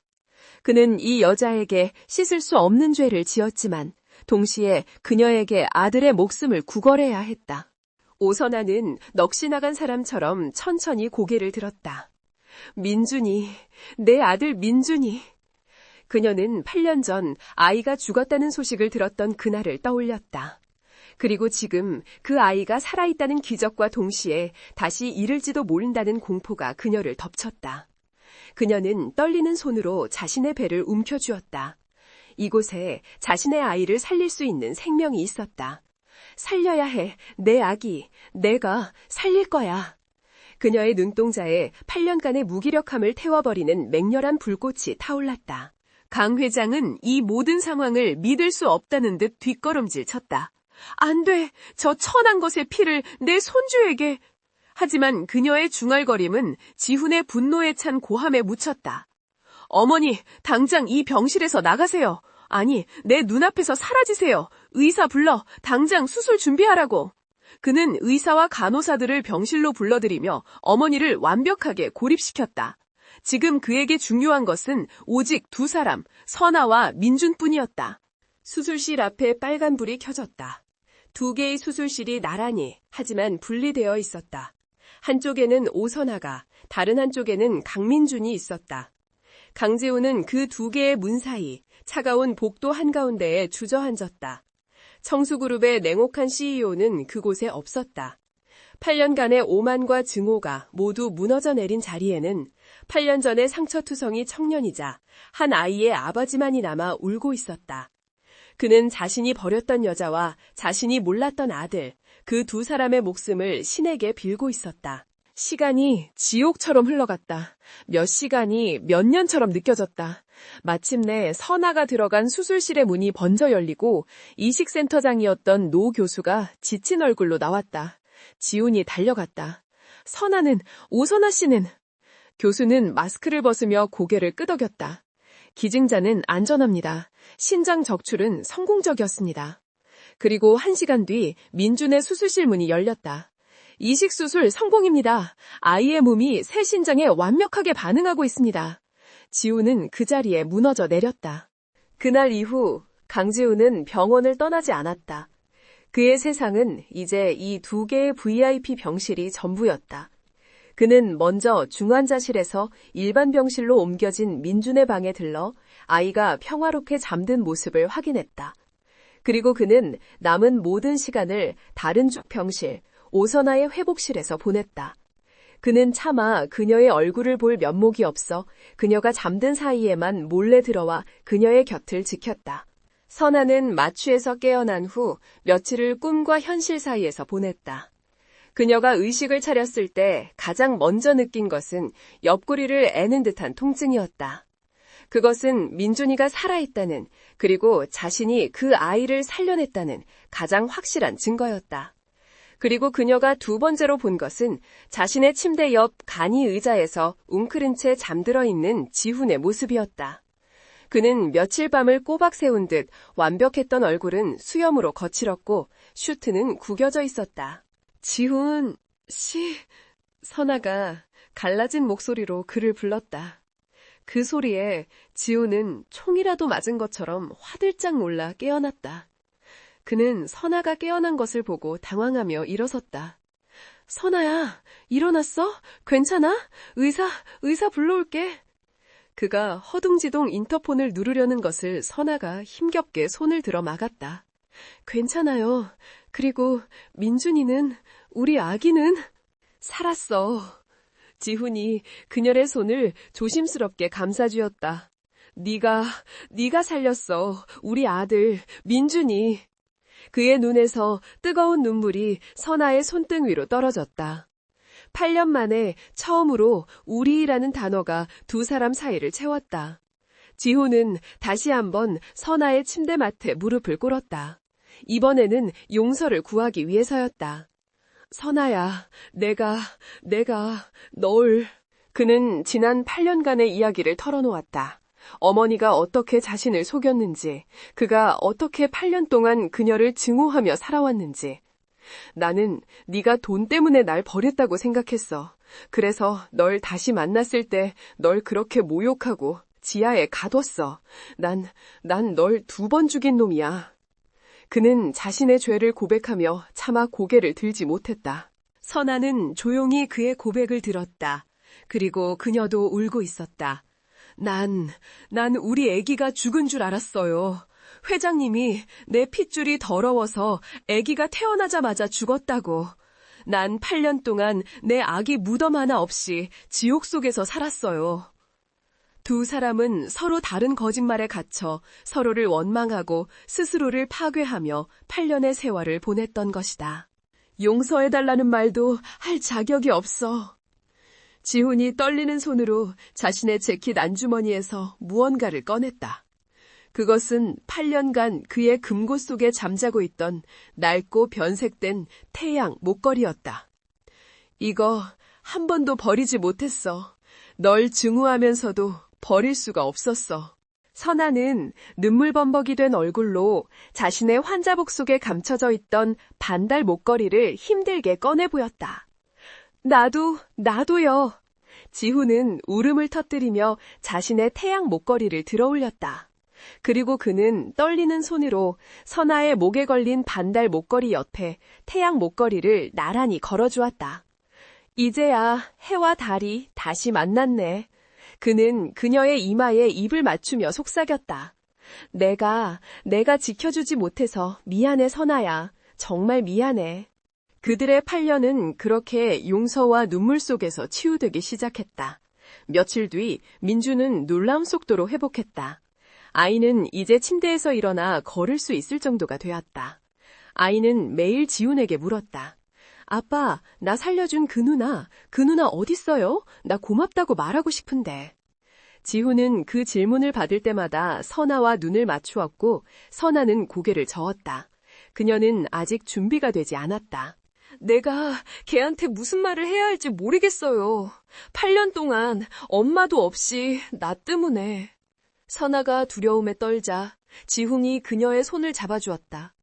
그는 이 여자에게 씻을 수 없는 죄를 지었지만 동시에 그녀에게 아들의 목숨을 구걸해야 했다. 오선아는 넋이 나간 사람처럼 천천히 고개를 들었다. 민준이, 내 아들 민준이. 그녀는 8년 전 아이가 죽었다는 소식을 들었던 그날을 떠올렸다. 그리고 지금 그 아이가 살아있다는 기적과 동시에 다시 잃을지도 모른다는 공포가 그녀를 덮쳤다. 그녀는 떨리는 손으로 자신의 배를 움켜쥐었다. 이곳에 자신의 아이를 살릴 수 있는 생명이 있었다. 살려야 해, 내 아기. 내가 살릴 거야. 그녀의 눈동자에 8년간의 무기력함을 태워버리는 맹렬한 불꽃이 타올랐다. 강 회장은 이 모든 상황을 믿을 수 없다는 듯 뒷걸음질 쳤다. 안 돼! 저 천한 것의 피를 내 손주에게! 하지만 그녀의 중얼거림은 지훈의 분노에 찬 고함에 묻혔다. 어머니, 당장 이 병실에서 나가세요. 아니, 내 눈앞에서 사라지세요. 의사 불러, 당장 수술 준비하라고. 그는 의사와 간호사들을 병실로 불러들이며 어머니를 완벽하게 고립시켰다. 지금 그에게 중요한 것은 오직 두 사람, 선아와 민준뿐이었다. 수술실 앞에 빨간불이 켜졌다. 두 개의 수술실이 나란히 하지만 분리되어 있었다. 한쪽에는 오선아가, 다른 한쪽에는 강민준이 있었다. 강지우는 그 두 개의 문 사이 차가운 복도 한가운데에 주저앉았다. 청수그룹의 냉혹한 CEO는 그곳에 없었다. 8년간의 오만과 증오가 모두 무너져 내린 자리에는 8년 전의 상처투성이 청년이자 한 아이의 아버지만이 남아 울고 있었다. 그는 자신이 버렸던 여자와 자신이 몰랐던 아들, 그 두 사람의 목숨을 신에게 빌고 있었다. 시간이 지옥처럼 흘러갔다. 몇 시간이 몇 년처럼 느껴졌다. 마침내 선아가 들어간 수술실의 문이 번져 열리고 이식센터장이었던 노 교수가 지친 얼굴로 나왔다. 지훈이 달려갔다. 선아는, 오선아 씨는? 교수는 마스크를 벗으며 고개를 끄덕였다. 기증자는 안전합니다. 신장 적출은 성공적이었습니다. 그리고 1시간 뒤 민준의 수술실 문이 열렸다. 이식수술 성공입니다. 아이의 몸이 새 신장에 완벽하게 반응하고 있습니다. 지우는 그 자리에 무너져 내렸다. 그날 이후 강지우는 병원을 떠나지 않았다. 그의 세상은 이제 이 2개의 VIP 병실이 전부였다. 그는 먼저 중환자실에서 일반 병실로 옮겨진 민준의 방에 들러 아이가 평화롭게 잠든 모습을 확인했다. 그리고 그는 남은 모든 시간을 다른 쪽 병실, 오선아의 회복실에서 보냈다. 그는 차마 그녀의 얼굴을 볼 면목이 없어 그녀가 잠든 사이에만 몰래 들어와 그녀의 곁을 지켰다. 선아는 마취에서 깨어난 후 며칠을 꿈과 현실 사이에서 보냈다. 그녀가 의식을 차렸을 때 가장 먼저 느낀 것은 옆구리를 애는 듯한 통증이었다. 그것은 민준이가 살아있다는, 그리고 자신이 그 아이를 살려냈다는 가장 확실한 증거였다. 그리고 그녀가 두 번째로 본 것은 자신의 침대 옆 간이 의자에서 웅크린 채 잠들어 있는 지훈의 모습이었다. 그는 며칠 밤을 꼬박 세운 듯 완벽했던 얼굴은 수염으로 거칠었고 슈트는 구겨져 있었다. 지훈 씨, 선아가 갈라진 목소리로 그를 불렀다. 그 소리에 지훈은 총이라도 맞은 것처럼 화들짝 놀라 깨어났다. 그는 선아가 깨어난 것을 보고 당황하며 일어섰다. 선아야, 일어났어? 괜찮아? 의사 불러올게. 그가 허둥지둥 인터폰을 누르려는 것을 선아가 힘겹게 손을 들어 막았다. 괜찮아요. 그리고 민준이는, 우리 아기는? 살았어. 지훈이 그녀의 손을 조심스럽게 감싸쥐었다. 네가 살렸어. 우리 아들, 민준이. 그의 눈에서 뜨거운 눈물이 선아의 손등 위로 떨어졌다. 8년 만에 처음으로 우리라는 단어가 두 사람 사이를 채웠다. 지호는 다시 한번 선아의 침대맡에 무릎을 꿇었다. 이번에는 용서를 구하기 위해서였다. 선아야, 내가 널... 그는 지난 8년간의 이야기를 털어놓았다. 어머니가 어떻게 자신을 속였는지, 그가 어떻게 8년 동안 그녀를 증오하며 살아왔는지. 나는 네가 돈 때문에 날 버렸다고 생각했어. 그래서 널 다시 만났을 때 널 그렇게 모욕하고 지하에 가뒀어. 난 널 2번 죽인 놈이야. 그는 자신의 죄를 고백하며 차마 고개를 들지 못했다. 선아는 조용히 그의 고백을 들었다. 그리고 그녀도 울고 있었다. 난 우리 애기가 죽은 줄 알았어요. 회장님이 내 핏줄이 더러워서 애기가 태어나자마자 죽었다고. 난 8년 동안 내 아기 무덤 하나 없이 지옥 속에서 살았어요. 두 사람은 서로 다른 거짓말에 갇혀 서로를 원망하고 스스로를 파괴하며 8년의 세월을 보냈던 것이다. 용서해달라는 말도 할 자격이 없어. 지훈이 떨리는 손으로 자신의 재킷 안주머니에서 무언가를 꺼냈다. 그것은 8년간 그의 금고 속에 잠자고 있던 낡고 변색된 태양 목걸이였다. 이거 한 번도 버리지 못했어. 널 증오하면서도 버릴 수가 없었어. 선아는 눈물범벅이 된 얼굴로 자신의 환자복 속에 감춰져 있던 반달 목걸이를 힘들게 꺼내 보였다. 나도요. 지훈은 울음을 터뜨리며 자신의 태양 목걸이를 들어올렸다. 그리고 그는 떨리는 손으로 선아의 목에 걸린 반달 목걸이 옆에 태양 목걸이를 나란히 걸어주었다. 이제야 해와 달이 다시 만났네. 그는 그녀의 이마에 입을 맞추며 속삭였다. 내가 지켜주지 못해서 미안해, 선아야. 정말 미안해. 그들의 8년은 그렇게 용서와 눈물 속에서 치유되기 시작했다. 며칠 뒤 민주는 놀라운 속도로 회복했다. 아이는 이제 침대에서 일어나 걸을 수 있을 정도가 되었다. 아이는 매일 지훈에게 물었다. 아빠, 나 살려준 그 누나 어딨어요? 나 고맙다고 말하고 싶은데. 지훈은 그 질문을 받을 때마다 선아와 눈을 맞추었고 선아는 고개를 저었다. 그녀는 아직 준비가 되지 않았다. 내가 걔한테 무슨 말을 해야 할지 모르겠어요. 8년 동안 엄마도 없이 나 때문에. 선아가 두려움에 떨자 지훈이 그녀의 손을 잡아주었다.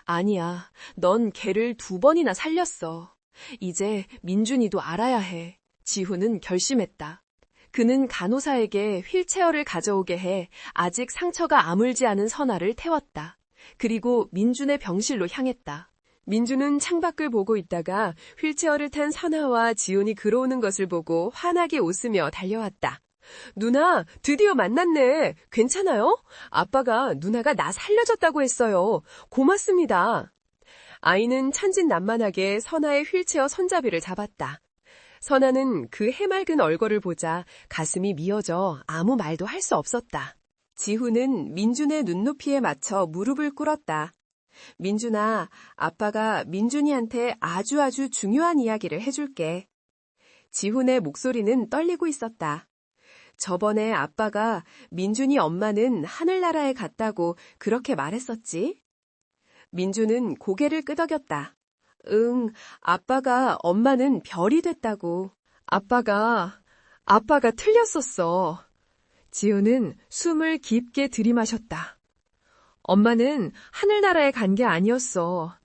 아니야, 넌 걔를 2번이나 살렸어. 이제 민준이도 알아야 해. 지훈은 결심했다. 그는 간호사에게 휠체어를 가져오게 해 아직 상처가 아물지 않은 선아를 태웠다. 그리고 민준의 병실로 향했다. 민준은 창밖을 보고 있다가 휠체어를 탄 선아와 지훈이 걸어오는 것을 보고 환하게 웃으며 달려왔다. 누나, 드디어 만났네. 괜찮아요? 아빠가 누나가 나 살려줬다고 했어요. 고맙습니다. 아이는 천진난만하게 선아의 휠체어 손잡이를 잡았다. 선아는 그 해맑은 얼굴을 보자 가슴이 미어져 아무 말도 할 수 없었다. 지훈은 민준의 눈높이에 맞춰 무릎을 꿇었다. 민준아, 아빠가 민준이한테 아주 중요한 이야기를 해줄게. 지훈의 목소리는 떨리고 있었다. 저번에 아빠가 민준이 엄마는 하늘나라에 갔다고 그렇게 말했었지? 민준은 고개를 끄덕였다. 응, 아빠가 엄마는 별이 됐다고. 아빠가 틀렸었어. 지훈은 숨을 깊게 들이마셨다. 엄마는 하늘나라에 간 게 아니었어.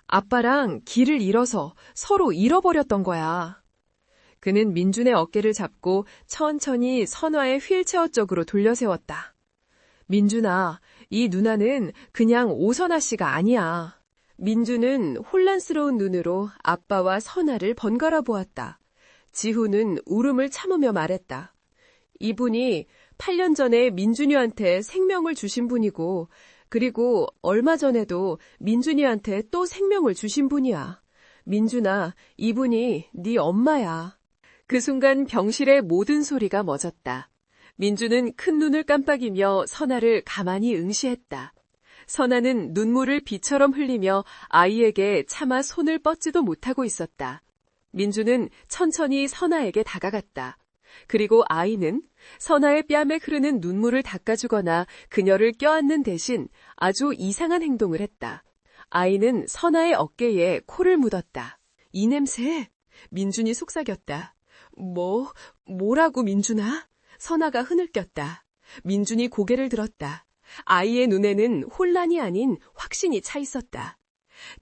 아빠랑 길을 잃어서 서로 잃어버렸던 거야. 그는 민준의 어깨를 잡고 천천히 선화의 휠체어 쪽으로 돌려세웠다. 민준아, 이 누나는 그냥 오선아 씨가 아니야. 민준은 혼란스러운 눈으로 아빠와 선아를 번갈아 보았다. 지훈은 울음을 참으며 말했다. 이분이 8년 전에 민준이한테 생명을 주신 분이고 그리고 얼마 전에도 민준이한테 또 생명을 주신 분이야. 민준아, 이분이 네 엄마야. 그 순간 병실의 모든 소리가 멎었다. 민준은 큰 눈을 깜빡이며 선아를 가만히 응시했다. 선아는 눈물을 비처럼 흘리며 아이에게 차마 손을 뻗지도 못하고 있었다. 민준은 천천히 선아에게 다가갔다. 그리고 아이는 선아의 뺨에 흐르는 눈물을 닦아주거나 그녀를 껴안는 대신 아주 이상한 행동을 했다. 아이는 선아의 어깨에 코를 묻었다. 이 냄새? 민준이 속삭였다. 뭐라고 민준아? 선아가 흐느꼈다. 민준이 고개를 들었다. 아이의 눈에는 혼란이 아닌 확신이 차 있었다.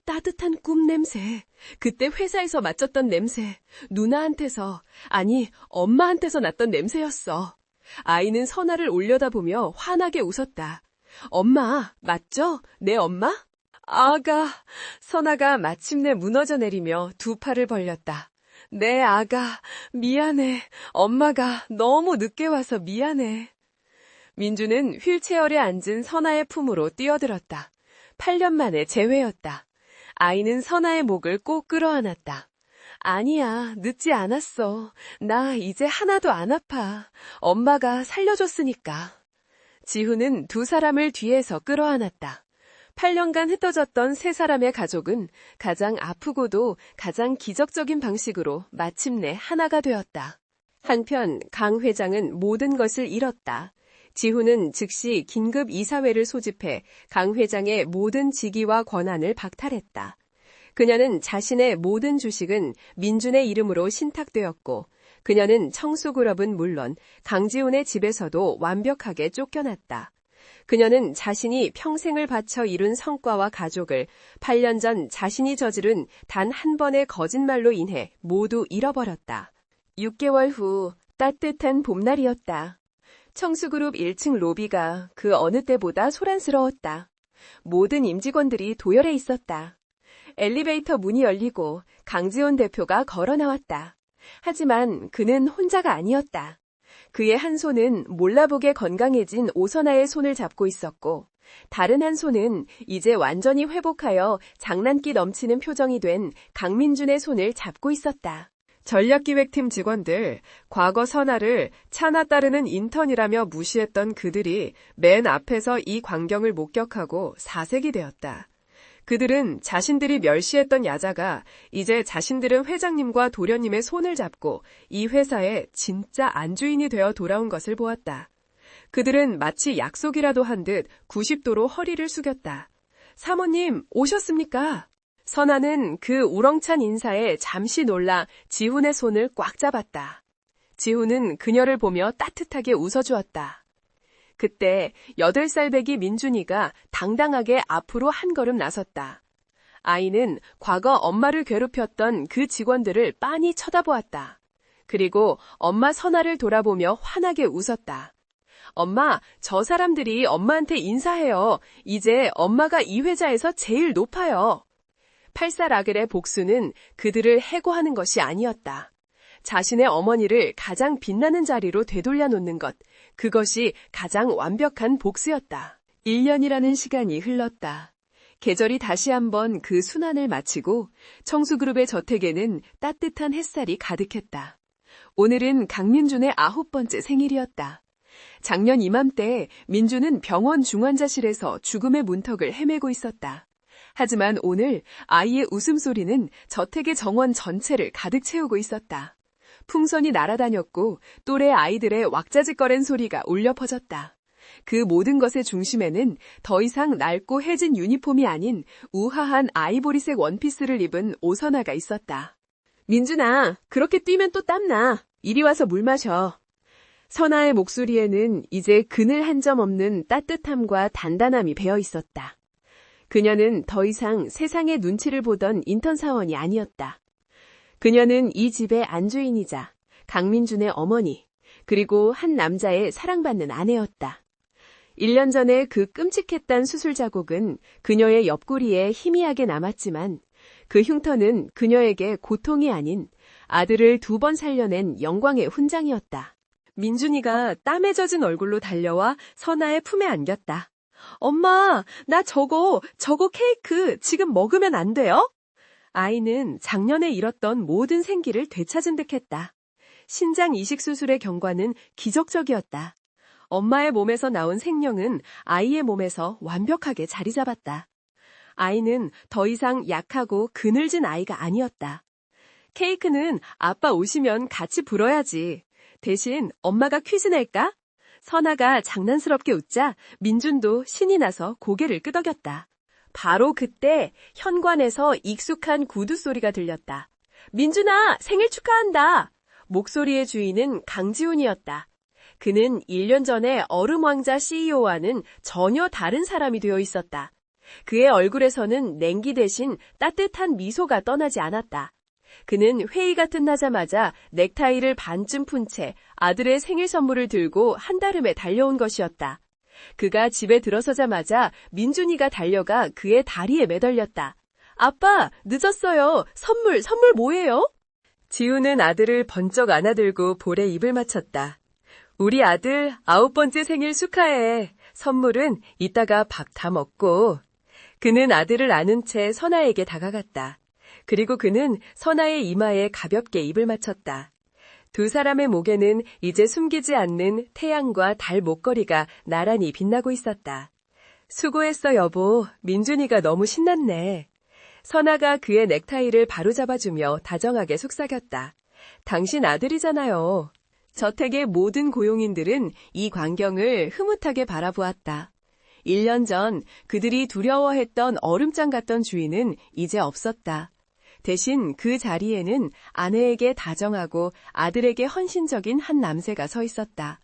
따뜻한 꿈 냄새, 그때 회사에서 맡았던 냄새, 누나한테서, 아니 엄마한테서 났던 냄새였어. 아이는 선아를 올려다보며 환하게 웃었다. 엄마, 맞죠? 내 엄마? 아가, 선아가 마침내 무너져 내리며 두 팔을 벌렸다. 내 아가, 미안해. 엄마가 너무 늦게 와서 미안해. 민주는 휠체어에 앉은 선아의 품으로 뛰어들었다. 8년 만에 재회였다. 아이는 선아의 목을 꼭 끌어안았다. 아니야, 늦지 않았어. 나 이제 하나도 안 아파. 엄마가 살려줬으니까. 지훈은 두 사람을 뒤에서 끌어안았다. 8년간 흩어졌던 세 사람의 가족은 가장 아프고도 가장 기적적인 방식으로 마침내 하나가 되었다. 한편 강 회장은 모든 것을 잃었다. 지훈은 즉시 긴급 이사회를 소집해 강 회장의 모든 직위와 권한을 박탈했다. 그녀는 자신의 모든 주식은 민준의 이름으로 신탁되었고 그녀는 청수그룹은 물론 강지훈의 집에서도 완벽하게 쫓겨났다. 그녀는 자신이 평생을 바쳐 이룬 성과와 가족을 8년 전 자신이 저지른 단 한 번의 거짓말로 인해 모두 잃어버렸다. 6개월 후 따뜻한 봄날이었다. 청수그룹 1층 로비가 그 어느 때보다 소란스러웠다. 모든 임직원들이 도열해 있었다. 엘리베이터 문이 열리고 강지훈 대표가 걸어 나왔다. 하지만 그는 혼자가 아니었다. 그의 한 손은 몰라보게 건강해진 오선아의 손을 잡고 있었고 다른 한 손은 이제 완전히 회복하여 장난기 넘치는 표정이 된 강민준의 손을 잡고 있었다. 전략기획팀 직원들, 과거 선아를 차나 따르는 인턴이라며 무시했던 그들이 맨 앞에서 이 광경을 목격하고 사색이 되었다. 그들은 자신들이 멸시했던 야자가 이제 자신들은 회장님과 도련님의 손을 잡고 이 회사의 진짜 안주인이 되어 돌아온 것을 보았다. 그들은 마치 약속이라도 한 듯 90도로 허리를 숙였다. 사모님, 오셨습니까? 선아는 그 우렁찬 인사에 잠시 놀라 지훈의 손을 꽉 잡았다. 지훈은 그녀를 보며 따뜻하게 웃어주었다. 그때 8살 배기 민준이가 당당하게 앞으로 한 걸음 나섰다. 아이는 과거 엄마를 괴롭혔던 그 직원들을 빤히 쳐다보았다. 그리고 엄마 선아를 돌아보며 환하게 웃었다. 엄마, 저 사람들이 엄마한테 인사해요. 이제 엄마가 이 회사에서 제일 높아요. 8살 아들의 복수는 그들을 해고하는 것이 아니었다. 자신의 어머니를 가장 빛나는 자리로 되돌려 놓는 것, 그것이 가장 완벽한 복수였다. 1년이라는 시간이 흘렀다. 계절이 다시 한번 그 순환을 마치고 청수그룹의 저택에는 따뜻한 햇살이 가득했다. 오늘은 강민준의 9번째 생일이었다. 작년 이맘때 민준은 병원 중환자실에서 죽음의 문턱을 헤매고 있었다. 하지만 오늘 아이의 웃음소리는 저택의 정원 전체를 가득 채우고 있었다. 풍선이 날아다녔고 또래 아이들의 왁자지껄한 소리가 울려 퍼졌다. 그 모든 것의 중심에는 더 이상 낡고 해진 유니폼이 아닌 우아한 아이보리색 원피스를 입은 오선아가 있었다. 민준아, 그렇게 뛰면 또 땀나. 이리 와서 물 마셔. 선아의 목소리에는 이제 그늘 한 점 없는 따뜻함과 단단함이 배어 있었다. 그녀는 더 이상 세상의 눈치를 보던 인턴 사원이 아니었다. 그녀는 이 집의 안주인이자 강민준의 어머니, 그리고 한 남자의 사랑받는 아내였다. 1년 전에 그 끔찍했던 수술 자국은 그녀의 옆구리에 희미하게 남았지만 그 흉터는 그녀에게 고통이 아닌 아들을 2번 살려낸 영광의 훈장이었다. 민준이가 땀에 젖은 얼굴로 달려와 선아의 품에 안겼다. 엄마, 나 저거 케이크 지금 먹으면 안 돼요? 아이는 작년에 잃었던 모든 생기를 되찾은 듯했다. 신장 이식 수술의 경과는 기적적이었다. 엄마의 몸에서 나온 생명은 아이의 몸에서 완벽하게 자리 잡았다. 아이는 더 이상 약하고 그늘진 아이가 아니었다. 케이크는 아빠 오시면 같이 불어야지. 대신 엄마가 퀴즈 낼까? 선아가 장난스럽게 웃자 민준도 신이 나서 고개를 끄덕였다. 바로 그때 현관에서 익숙한 구두 소리가 들렸다. 민준아, 생일 축하한다. 목소리의 주인은 강지훈이었다. 그는 1년 전에 얼음왕자 CEO와는 전혀 다른 사람이 되어 있었다. 그의 얼굴에서는 냉기 대신 따뜻한 미소가 떠나지 않았다. 그는 회의가 끝나자마자 넥타이를 반쯤 푼 채 아들의 생일 선물을 들고 한달음에 달려온 것이었다. 그가 집에 들어서자마자 민준이가 달려가 그의 다리에 매달렸다. 아빠, 늦었어요. 선물 뭐예요? 지우는 아들을 번쩍 안아들고 볼에 입을 맞췄다. 우리 아들 9번째 생일 축하해. 선물은 이따가 밥 다 먹고. 그는 아들을 안은 채 선아에게 다가갔다. 그리고 그는 선아의 이마에 가볍게 입을 맞췄다. 두 사람의 목에는 이제 숨기지 않는 태양과 달 목걸이가 나란히 빛나고 있었다. 수고했어, 여보. 민준이가 너무 신났네. 선아가 그의 넥타이를 바로잡아주며 다정하게 속삭였다. 당신 아들이잖아요. 저택의 모든 고용인들은 이 광경을 흐뭇하게 바라보았다. 1년 전 그들이 두려워했던 얼음장 같던 주인은 이제 없었다. 대신 그 자리에는 아내에게 다정하고 아들에게 헌신적인 한 남새가 서 있었다.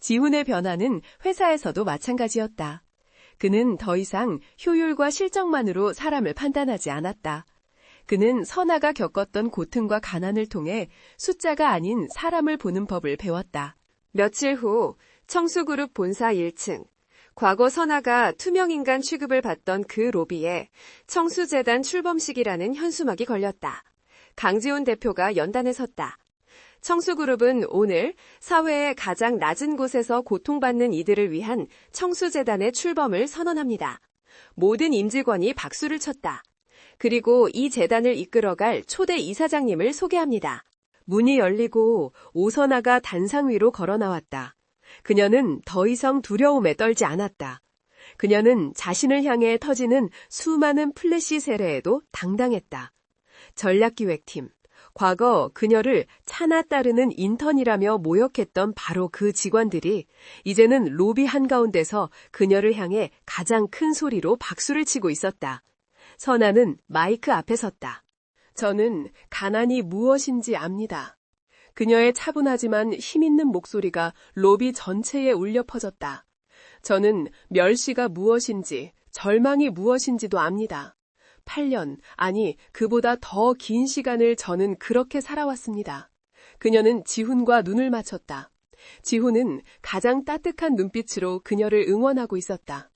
지훈의 변화는 회사에서도 마찬가지였다. 그는 더 이상 효율과 실적만으로 사람을 판단하지 않았다. 그는 선아가 겪었던 고통과 가난을 통해 숫자가 아닌 사람을 보는 법을 배웠다. 며칠 후 청수그룹 본사 1층. 과거 선아가 투명인간 취급을 받던 그 로비에 청수재단 출범식이라는 현수막이 걸렸다. 강지훈 대표가 연단에 섰다. 청수그룹은 오늘 사회의 가장 낮은 곳에서 고통받는 이들을 위한 청수재단의 출범을 선언합니다. 모든 임직원이 박수를 쳤다. 그리고 이 재단을 이끌어갈 초대 이사장님을 소개합니다. 문이 열리고 오선아가 단상 위로 걸어 나왔다. 그녀는 더 이상 두려움에 떨지 않았다. 그녀는 자신을 향해 터지는 수많은 플래시 세례에도 당당했다. 전략기획팀, 과거 그녀를 차나 따르는 인턴이라며 모욕했던 바로 그 직원들이 이제는 로비 한가운데서 그녀를 향해 가장 큰 소리로 박수를 치고 있었다. 선아는 마이크 앞에 섰다. 저는 가난이 무엇인지 압니다. 그녀의 차분하지만 힘있는 목소리가 로비 전체에 울려 퍼졌다. 저는 멸시가 무엇인지, 절망이 무엇인지도 압니다. 8년, 아니 그보다 더 긴 시간을 저는 그렇게 살아왔습니다. 그녀는 지훈과 눈을 맞췄다. 지훈은 가장 따뜻한 눈빛으로 그녀를 응원하고 있었다.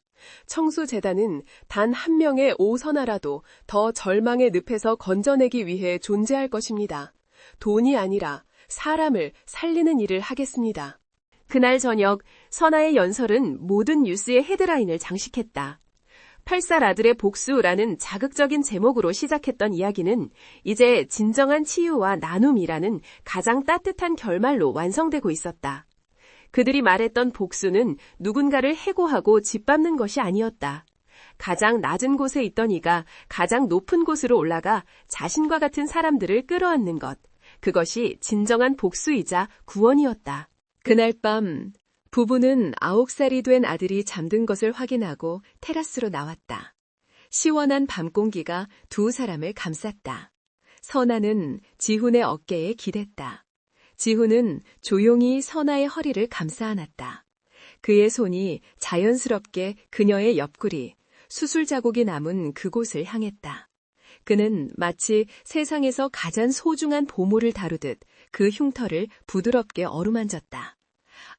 청수재단은 단 한 명의 오선아라도 더 절망의 늪에서 건져내기 위해 존재할 것입니다. 돈이 아니라 사람을 살리는 일을 하겠습니다. 그날 저녁 선아의 연설은 모든 뉴스의 헤드라인을 장식했다. 8살 아들의 복수라는 자극적인 제목으로 시작했던 이야기는 이제 진정한 치유와 나눔이라는 가장 따뜻한 결말로 완성되고 있었다. 그들이 말했던 복수는 누군가를 해고하고 짓밟는 것이 아니었다. 가장 낮은 곳에 있던 이가 가장 높은 곳으로 올라가 자신과 같은 사람들을 끌어안는 것. 그것이 진정한 복수이자 구원이었다. 그날 밤 부부는 9살이 된 아들이 잠든 것을 확인하고 테라스로 나왔다. 시원한 밤 공기가 두 사람을 감쌌다. 선아는 지훈의 어깨에 기댔다. 지훈은 조용히 선아의 허리를 감싸 안았다. 그의 손이 자연스럽게 그녀의 옆구리, 수술 자국이 남은 그곳을 향했다. 그는 마치 세상에서 가장 소중한 보물을 다루듯 그 흉터를 부드럽게 어루만졌다.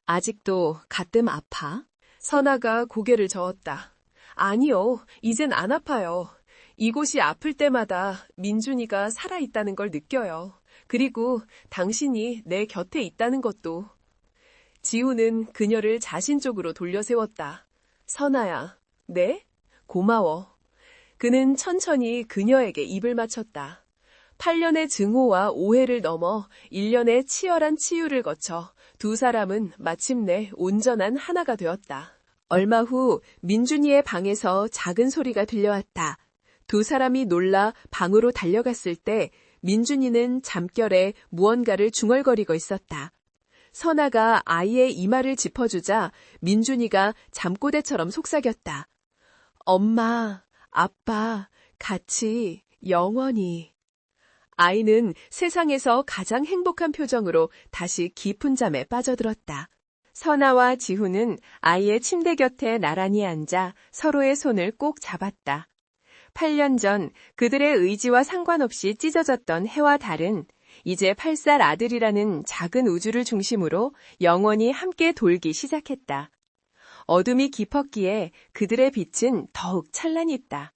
아직도 가끔 아파? 선아가 고개를 저었다. 아니요, 이젠 안 아파요. 이곳이 아플 때마다 민준이가 살아있다는 걸 느껴요. 그리고 당신이 내 곁에 있다는 것도. 지우는 그녀를 자신 쪽으로 돌려세웠다. 선아야, 네? 고마워. 그는 천천히 그녀에게 입을 맞췄다. 8년의 증오와 오해를 넘어 1년의 치열한 치유를 거쳐 두 사람은 마침내 온전한 하나가 되었다. 얼마 후 민준이의 방에서 작은 소리가 들려왔다. 두 사람이 놀라 방으로 달려갔을 때 민준이는 잠결에 무언가를 중얼거리고 있었다. 선아가 아이의 이마를 짚어주자 민준이가 잠꼬대처럼 속삭였다. 엄마, 아빠, 같이, 영원히. 아이는 세상에서 가장 행복한 표정으로 다시 깊은 잠에 빠져들었다. 선아와 지훈은 아이의 침대 곁에 나란히 앉아 서로의 손을 꼭 잡았다. 8년 전 그들의 의지와 상관없이 찢어졌던 해와 달은 이제 8살 아들이라는 작은 우주를 중심으로 영원히 함께 돌기 시작했다. 어둠이 깊었기에 그들의 빛은 더욱 찬란했다.